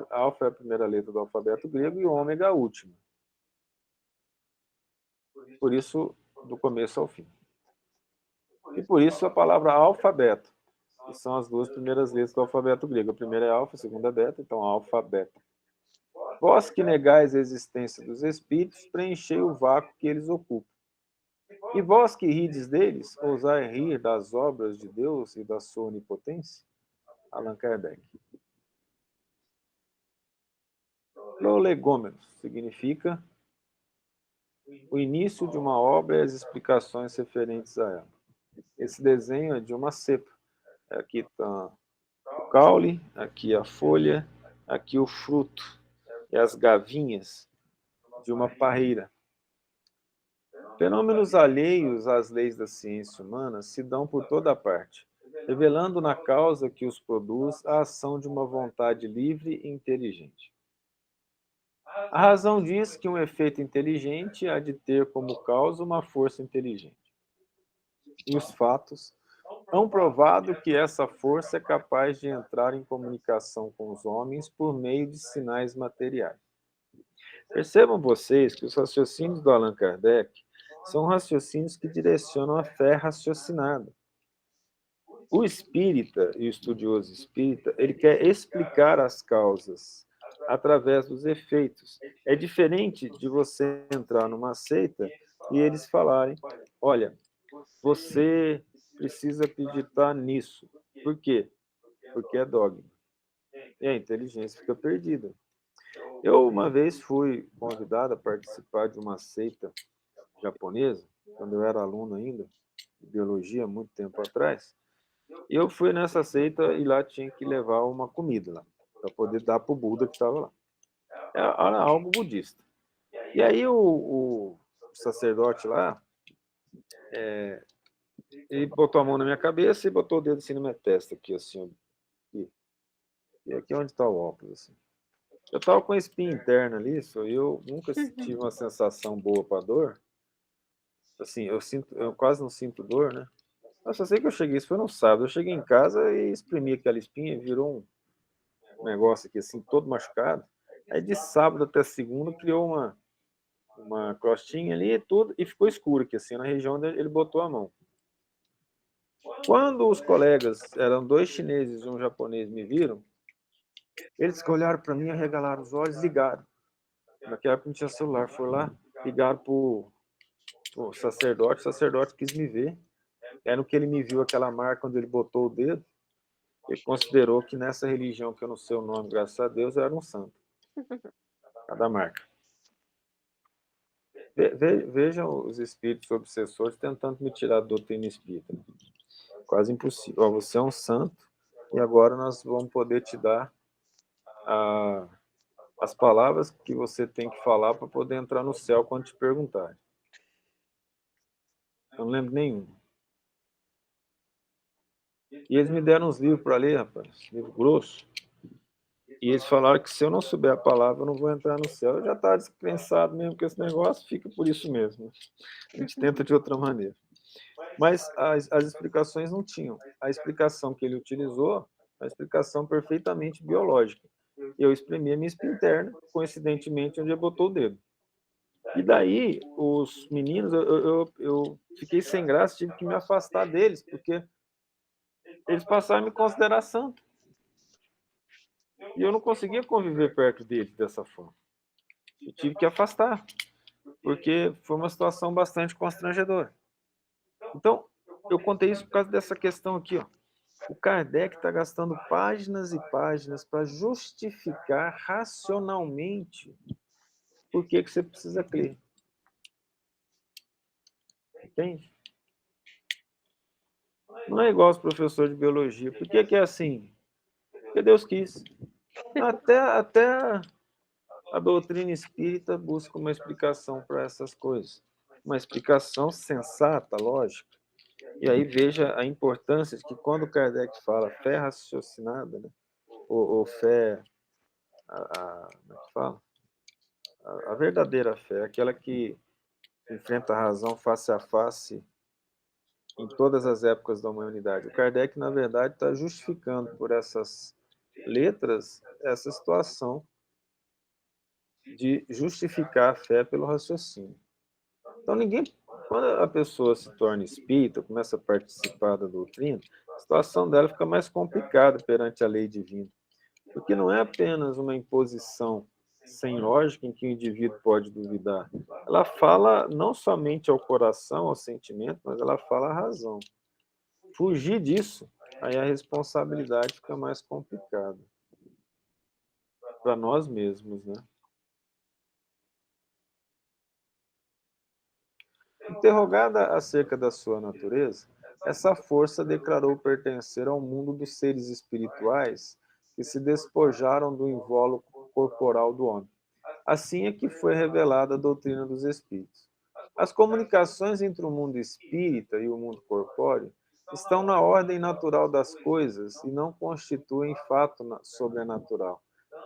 Alfa é a primeira letra do alfabeto grego e o ômega a última. Por isso, do começo ao fim. E por isso a palavra alfabeto, que são as duas primeiras letras do alfabeto grego. A primeira é alfa, a segunda é beta, então alfa-beta. Vós que negais a existência dos espíritos, preenchei o vácuo que eles ocupam. E vós que rides deles, ousai rir das obras de Deus e da sua onipotência? Allan Kardec. Prolegômenos significa o início de uma obra e as explicações referentes a ela. Esse desenho é de uma cepa. Aqui está o caule, aqui a folha, aqui o fruto e as gavinhas de uma parreira. Fenômenos alheios às leis da ciência humana se dão por toda parte, revelando na causa que os produz a ação de uma vontade livre e inteligente. A razão diz que um efeito inteligente há de ter como causa uma força inteligente. E os fatos hão provado que essa força é capaz de entrar em comunicação com os homens por meio de sinais materiais. Percebam vocês que os raciocínios do Allan Kardec são raciocínios que direcionam a fé raciocinada. O espírita e o estudioso espírita, ele quer explicar as causas através dos efeitos. É diferente de você entrar numa seita e eles falarem, olha, Você precisa acreditar nisso. Por quê? Porque é dogma. E a inteligência fica perdida. Eu, uma vez, fui convidado a participar de uma seita japonesa, quando eu era aluno ainda, de biologia, muito tempo atrás. E eu fui nessa seita e lá tinha que levar uma comida lá, para poder dar para o Buda que estava lá. Era algo budista. E aí o sacerdote lá, ele botou a mão na minha cabeça e botou o dedo assim na minha testa, aqui, assim, aqui. E aqui é onde está o óculos, assim. Eu estava com a espinha interna ali, eu nunca tive uma sensação boa para dor. Assim, eu quase não sinto dor, né? Eu só sei que eu cheguei, isso foi no sábado. Eu cheguei em casa e exprimi aquela espinha, virou um negócio aqui, assim, todo machucado. Aí de sábado até segunda criou uma crostinha ali e tudo, e ficou escuro aqui, assim, na região onde ele botou a mão. Quando os colegas, eram 2 chineses e um japonês, me viram, eles olharam para mim, arregalaram os olhos e ligaram. Naquela época não tinha celular, foram lá, ligaram pro o sacerdote quis me ver. É no que ele me viu aquela marca onde ele botou o dedo, ele considerou que nessa religião, que eu não sei o nome, graças a Deus, eu era um santo. Cada marca. Vejam os espíritos obsessores tentando me tirar da doutrina espírita. Quase impossível. Ó, você é um santo e agora nós vamos poder te dar as palavras que você tem que falar para poder entrar no céu quando te perguntarem. Eu não lembro nenhum. E eles me deram uns livros para ler, rapaz, livro grosso. E eles falaram que se eu não souber a palavra, eu não vou entrar no céu. Eu já estava descrençado mesmo com esse negócio, fica por isso mesmo. A gente tenta de outra maneira. Mas as explicações não tinham. A explicação que ele utilizou, a explicação perfeitamente biológica. Eu exprimi a minha espinha interna, coincidentemente, onde ele botou o dedo. E daí, os meninos, eu fiquei sem graça, tive que me afastar deles, porque eles passaram a me considerar santo. E eu não conseguia conviver perto deles dessa forma. Eu tive que afastar, porque foi uma situação bastante constrangedora. Então, eu contei isso por causa dessa questão aqui, ó. O Kardec está gastando páginas e páginas para justificar racionalmente por que você precisa crer. Entende? Não é igual os professores de biologia. Por que é assim? Porque Deus quis. Até a doutrina espírita busca uma explicação para essas coisas. Uma explicação sensata, lógica. E aí veja a importância de que quando Kardec fala fé raciocinada, né? ou fé, como é que fala? A verdadeira fé, aquela que enfrenta a razão face a face em todas as épocas da humanidade. O Kardec, na verdade, está justificando por essas letras essa situação de justificar a fé pelo raciocínio. Então, quando a pessoa se torna espírita, começa a participar da doutrina, a situação dela fica mais complicada perante a lei divina, porque não é apenas uma imposição sem lógica em que o indivíduo pode duvidar. Ela fala não somente ao coração, ao sentimento, mas ela fala à razão. Fugir disso, aí a responsabilidade fica mais complicada para nós mesmos, né? Interrogada acerca da sua natureza, essa força declarou pertencer ao mundo dos seres espirituais que se despojaram do invólucro corporal do homem. Assim é que foi revelada a doutrina dos espíritos. As comunicações entre o mundo espírita e o mundo corpóreo estão na ordem natural das coisas e não constituem fato sobrenatural,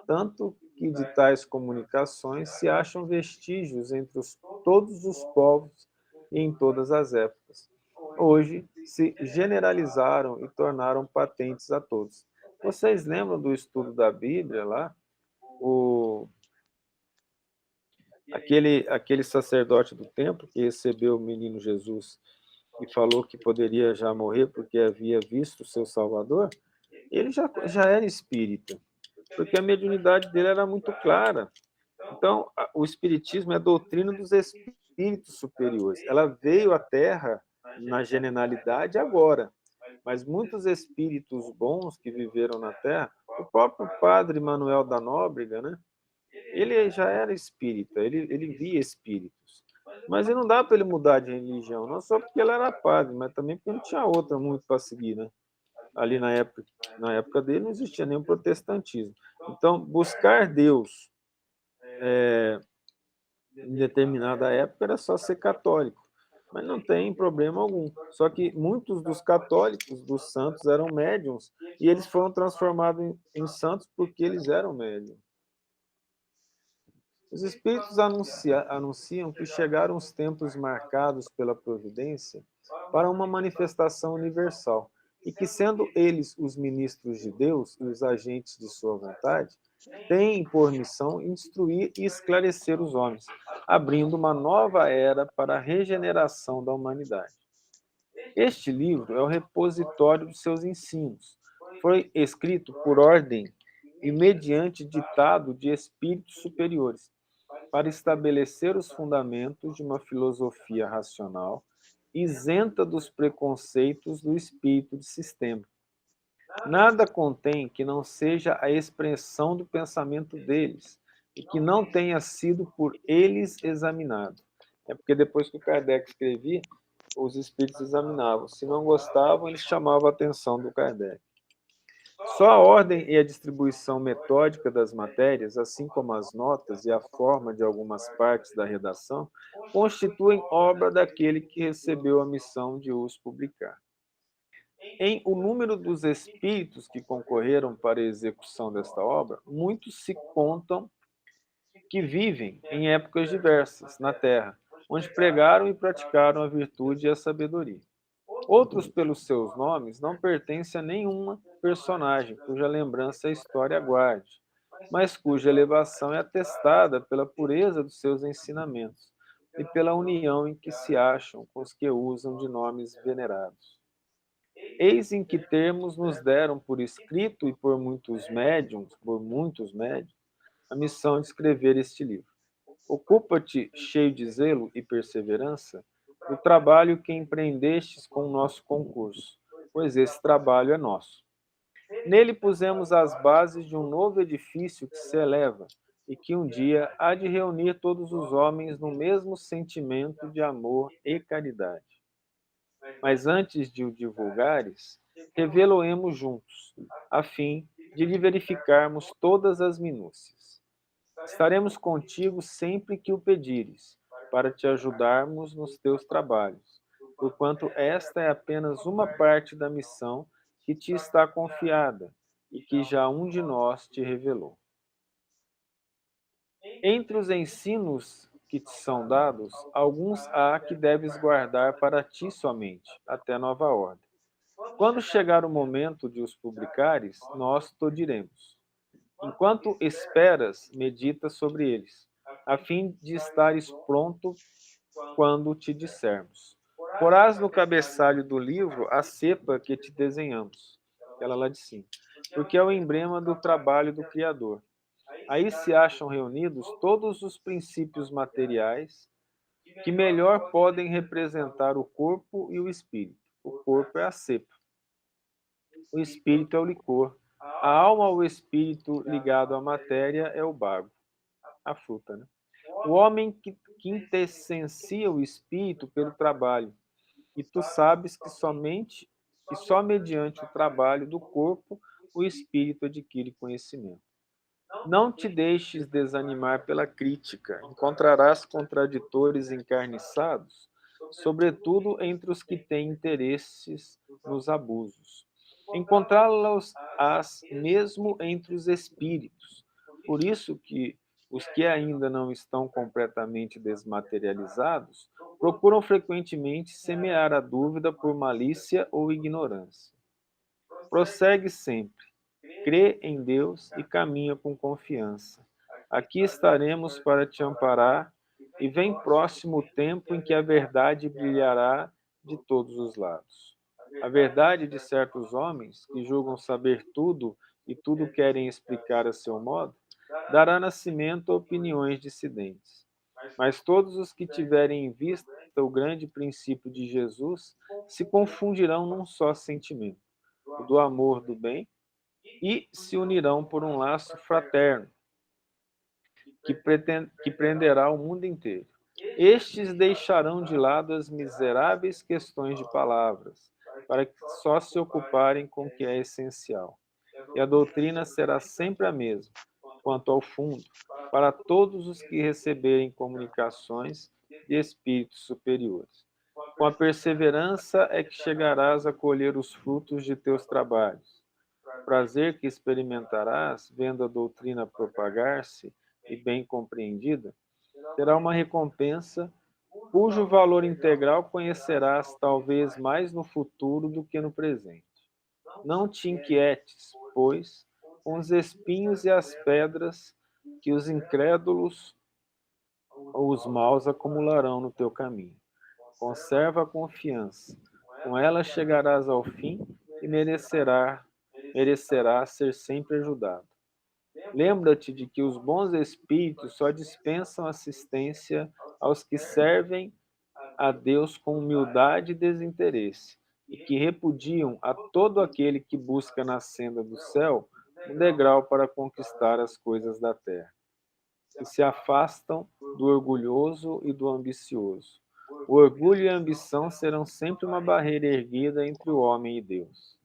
tanto que de tais comunicações se acham vestígios entre todos os povos e em todas as épocas. Hoje se generalizaram e tornaram patentes a todos. Vocês lembram do estudo da Bíblia lá? Aquele sacerdote do templo que recebeu o menino Jesus e falou que poderia já morrer porque havia visto o seu Salvador, ele já era espírita, porque a mediunidade dele era muito clara. Então, o espiritismo é a doutrina dos espíritos superiores. Ela veio à Terra na generalidade agora. Mas muitos espíritos bons que viveram na Terra, o próprio padre Manuel da Nóbrega, né? Ele já era espírita, ele via espíritos. Mas não dá para ele mudar de religião, não só porque ele era padre, mas também porque não tinha outra muito para seguir, né? Ali na época dele não existia nenhum protestantismo. Então, buscar Deus em determinada época era só ser católico, mas não tem problema algum. Só que muitos dos católicos, dos santos, eram médiums e eles foram transformados em santos porque eles eram médiums. Os espíritos anunciam que chegaram os tempos marcados pela providência para uma manifestação universal e que, sendo eles os ministros de Deus e os agentes de sua vontade, têm por missão instruir e esclarecer os homens, abrindo uma nova era para a regeneração da humanidade. Este livro é o repositório dos seus ensinos. Foi escrito por ordem e mediante ditado de espíritos superiores, para estabelecer os fundamentos de uma filosofia racional isenta dos preconceitos do espírito de sistema. Nada contém que não seja a expressão do pensamento deles e que não tenha sido por eles examinado. É porque depois que o Kardec escrevia, os espíritos examinavam. Se não gostavam, eles chamavam a atenção do Kardec. Só a ordem e a distribuição metódica das matérias, assim como as notas e a forma de algumas partes da redação, constituem obra daquele que recebeu a missão de os publicar. Em o número dos espíritos que concorreram para a execução desta obra, muitos se contam que vivem em épocas diversas na Terra, onde pregaram e praticaram a virtude e a sabedoria. Outros, pelos seus nomes, não pertencem a nenhuma personagem cuja lembrança a história guarde, mas cuja elevação é atestada pela pureza dos seus ensinamentos e pela união em que se acham com os que usam de nomes venerados. Eis em que termos nos deram por escrito e por muitos médiuns, a missão de escrever este livro. Ocupa-te, cheio de zelo e perseverança, do trabalho que empreendestes com o nosso concurso, pois esse trabalho é nosso. Nele pusemos as bases de um novo edifício que se eleva e que um dia há de reunir todos os homens no mesmo sentimento de amor e caridade. Mas antes de o divulgares, revelo-emos juntos, a fim de lhe verificarmos todas as minúcias. Estaremos contigo sempre que o pedires, para te ajudarmos nos teus trabalhos, porquanto esta é apenas uma parte da missão que te está confiada e que já um de nós te revelou. Entre os ensinos que te são dados, alguns há que deves guardar para ti somente, até nova ordem. Quando chegar o momento de os publicares, nós te diremos. Enquanto esperas, medita sobre eles, a fim de estares pronto quando te dissermos. Porás no cabeçalho do livro a cepa que te desenhamos, aquela lá de cima, porque é o emblema do trabalho do Criador. Aí se acham reunidos todos os princípios materiais que melhor podem representar o corpo e o espírito. O corpo é a cepa, o espírito é o licor, a alma ou o espírito ligado à matéria é o bago, a fruta, né? O homem que quintessencia o espírito pelo trabalho, e tu sabes que só mediante o trabalho do corpo o espírito adquire conhecimento. Não te deixes desanimar pela crítica, encontrarás contraditores encarniçados, sobretudo entre os que têm interesses nos abusos. Encontrá-los-ás mesmo entre os espíritos. Por isso que os que ainda não estão completamente desmaterializados procuram frequentemente semear a dúvida por malícia ou ignorância. Prossegue sempre. Crê em Deus e caminha com confiança. Aqui estaremos para te amparar e vem próximo o tempo em que a verdade brilhará de todos os lados. A verdade de certos homens que julgam saber tudo e tudo querem explicar a seu modo, dará nascimento a opiniões dissidentes. Mas todos os que tiverem em vista vista o grande princípio de Jesus, se confundirão num só sentimento, o do amor do bem, e se unirão por um laço fraterno, que prenderá o mundo inteiro. Estes deixarão de lado as miseráveis questões de palavras, para que só se ocuparem com o que é essencial. E a doutrina será sempre a mesma, quanto ao fundo, para todos os que receberem comunicações de espíritos superiores. Com a perseverança é que chegarás a colher os frutos de teus trabalhos. O prazer que experimentarás, vendo a doutrina propagar-se e bem compreendida, terá uma recompensa cujo valor integral conhecerás talvez mais no futuro do que no presente. Não te inquietes, pois, com os espinhos e as pedras que os incrédulos ou os maus acumularão no teu caminho. Conserva a confiança. Com ela chegarás ao fim e merecerás ser sempre ajudado. Lembra-te de que os bons espíritos só dispensam assistência aos que servem a Deus com humildade e desinteresse, e que repudiam a todo aquele que busca na senda do céu um degrau para conquistar as coisas da terra, que se afastam do orgulhoso e do ambicioso. O orgulho e a ambição serão sempre uma barreira erguida entre o homem e Deus.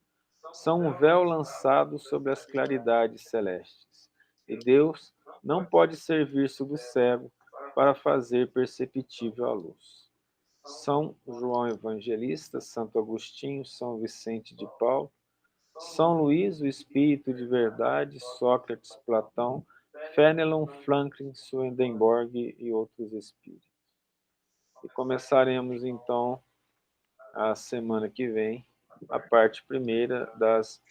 São um véu lançado sobre as claridades celestes, e Deus não pode servir-se do cego para fazer perceptível a luz. São João Evangelista, Santo Agostinho, São Vicente de Paulo, São Luís, o Espírito de Verdade, Sócrates, Platão, Fenelon, Franklin, Swedenborg e outros espíritos. E começaremos então a semana que vem a parte primeira das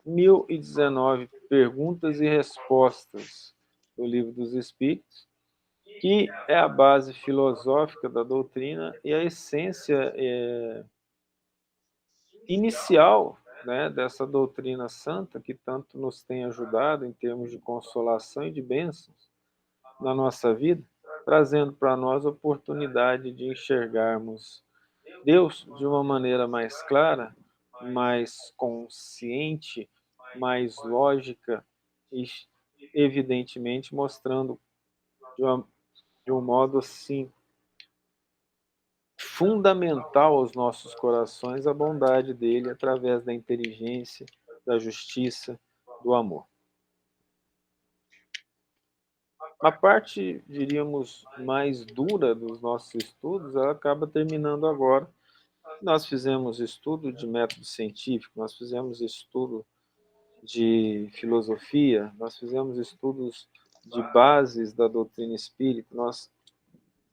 1019 perguntas e respostas do Livro dos Espíritos, que é a base filosófica da doutrina e a essência inicial, né, dessa doutrina santa que tanto nos tem ajudado em termos de consolação e de bênçãos na nossa vida, trazendo para nós a oportunidade de enxergarmos Deus de uma maneira mais clara, mais consciente, mais lógica e, evidentemente, mostrando de um modo assim fundamental aos nossos corações a bondade dele através da inteligência, da justiça, do amor. A parte, diríamos, mais dura dos nossos estudos, ela acaba terminando agora. Nós fizemos estudo de método científico, nós fizemos estudo de filosofia, nós fizemos estudos de bases da doutrina espírita, nós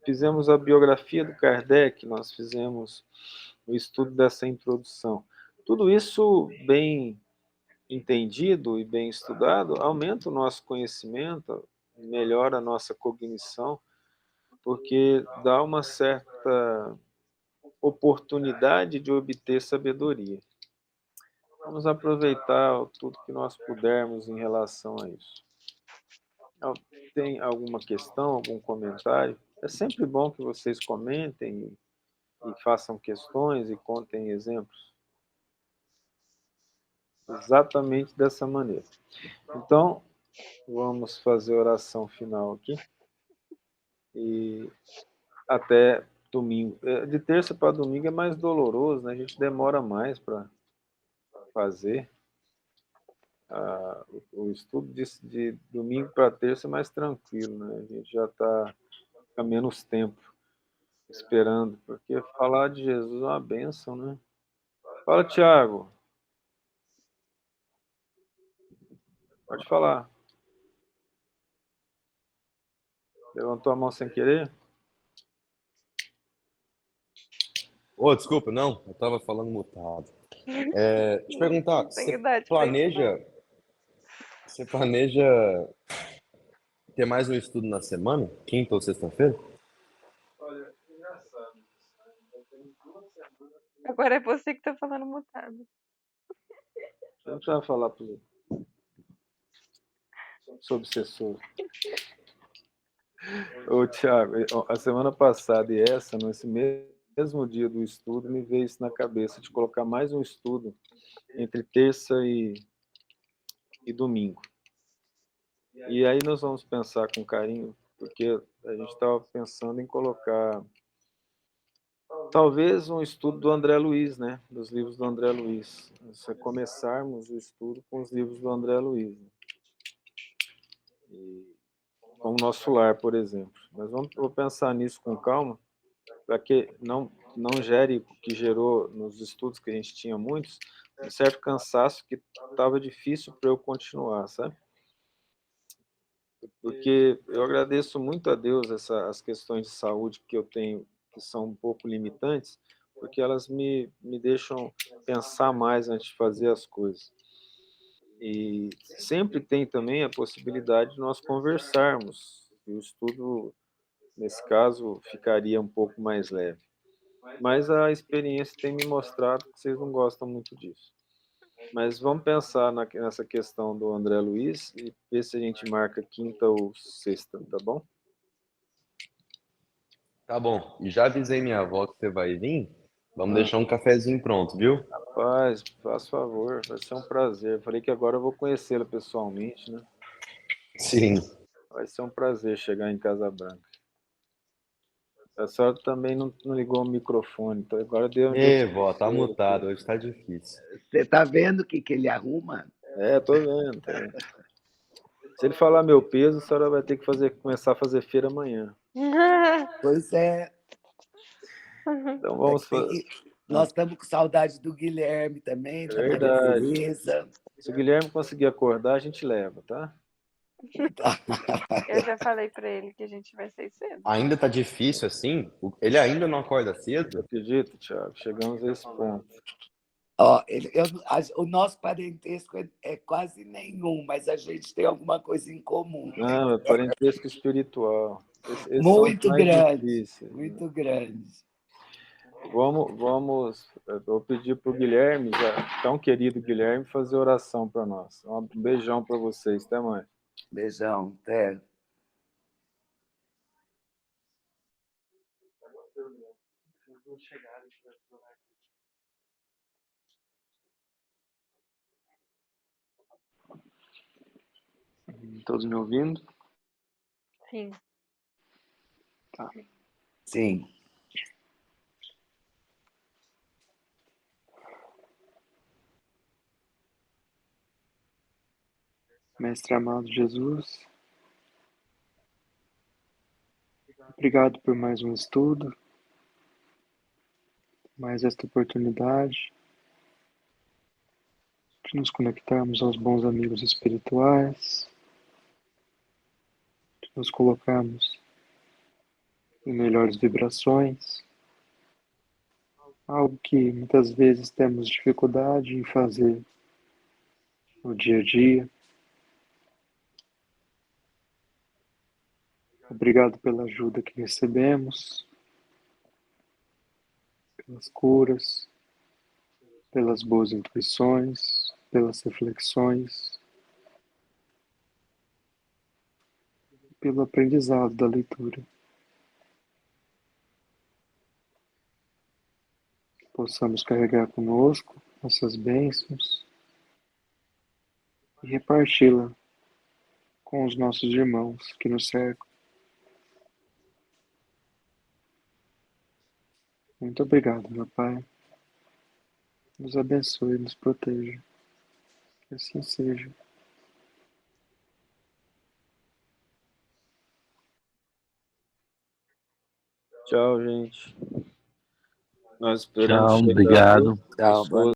fizemos a biografia do Kardec, nós fizemos o estudo dessa introdução. Tudo isso bem entendido e bem estudado aumenta o nosso conhecimento, melhora a nossa cognição, porque dá uma certa oportunidade de obter sabedoria. Vamos aproveitar tudo que nós pudermos em relação a isso. Tem alguma questão, algum comentário? É sempre bom que vocês comentem e façam questões e contem exemplos. Exatamente dessa maneira. Então, vamos fazer a oração final aqui. E até domingo. De terça para domingo é mais doloroso, né? A gente demora mais para fazer. O estudo de domingo para terça é mais tranquilo, né? A gente já está com menos tempo esperando, porque falar de Jesus é uma bênção, né? Fala, Tiago. Pode falar. Levantou a mão sem querer? Oh, desculpa, não, eu estava falando mutado. Te perguntar, você planeja ter mais um estudo na semana? Quinta ou sexta-feira? Olha, engraçado. Eu tenho 2 semanas. Agora é você que tá falando mutado. Você não precisa falar sobre obsessor. Ô, Thiago, a semana passada e essa, nesse mesmo dia do estudo, me veio isso na cabeça, de colocar mais um estudo entre terça e domingo. E aí nós vamos pensar com carinho, porque a gente estava pensando em colocar talvez um estudo do André Luiz, né? Dos livros do André Luiz. Se começarmos o estudo com os livros do André Luiz, né? E, como Nosso Lar, por exemplo. Mas vou pensar nisso com calma, para que não gere o que gerou nos estudos, que a gente tinha muitos, um certo cansaço que estava difícil para eu continuar, sabe? Porque eu agradeço muito a Deus as questões de saúde que eu tenho, que são um pouco limitantes, porque elas me deixam pensar mais antes de fazer as coisas. E sempre tem também a possibilidade de nós conversarmos, e o estudo, nesse caso, ficaria um pouco mais leve. Mas a experiência tem me mostrado que vocês não gostam muito disso. Mas vamos pensar nessa questão do André Luiz e ver se a gente marca quinta ou sexta, tá bom? Tá bom. E já avisei minha avó que você vai vir. Vamos Ah, deixar um cafezinho pronto, viu? rapaz, faz favor, vai ser um prazer. Falei que agora eu vou conhecê-la pessoalmente, né? Sim. Vai ser um prazer chegar em Casa Branca. A senhora também não ligou o microfone, então agora deu Ê, vó, tá terceiro mutado. aqui. Hoje tá difícil. Você tá vendo o que que ele arruma? É, tô vendo, tô vendo. Se ele falar meu peso, a senhora vai ter que começar a fazer feira amanhã. Pois é, Então é vamos que tem fazer. que... Nós estamos com saudade do Guilherme também, É da Maria verdade. Tereza. Se o Guilherme conseguir acordar, a gente leva, tá? Eu já falei pra ele que a gente vai sair cedo. Ainda tá difícil assim? Ele ainda não acorda Você cedo? acredita, Thiago? Chegamos a esse ponto. Ó, o nosso parentesco é quase nenhum, mas a gente tem alguma coisa em comum. Não, é parentesco espiritual. Esses são os Muito mais grande, difíceis, né? muito grande. Eu vou pedir para o Guilherme, já, tão querido Guilherme, fazer oração para nós. Um beijão para vocês, até mais. Beijão, até. Todos me ouvindo? Sim. Tá. Sim. Mestre amado Jesus, obrigado por mais um estudo, mais esta oportunidade de nos conectarmos aos bons amigos espirituais, de nos colocarmos em melhores vibrações, algo que muitas vezes temos dificuldade em fazer no dia a dia. Obrigado pela ajuda que recebemos, pelas curas, pelas boas intuições, pelas reflexões, pelo aprendizado da leitura. Possamos carregar conosco essas bênçãos e reparti-la com os nossos irmãos que nos cercam. Muito obrigado, meu Pai. Nos abençoe e nos proteja. Que assim seja. Tchau, gente. Nós esperamos Tchau, chegar obrigado. Tchau, boa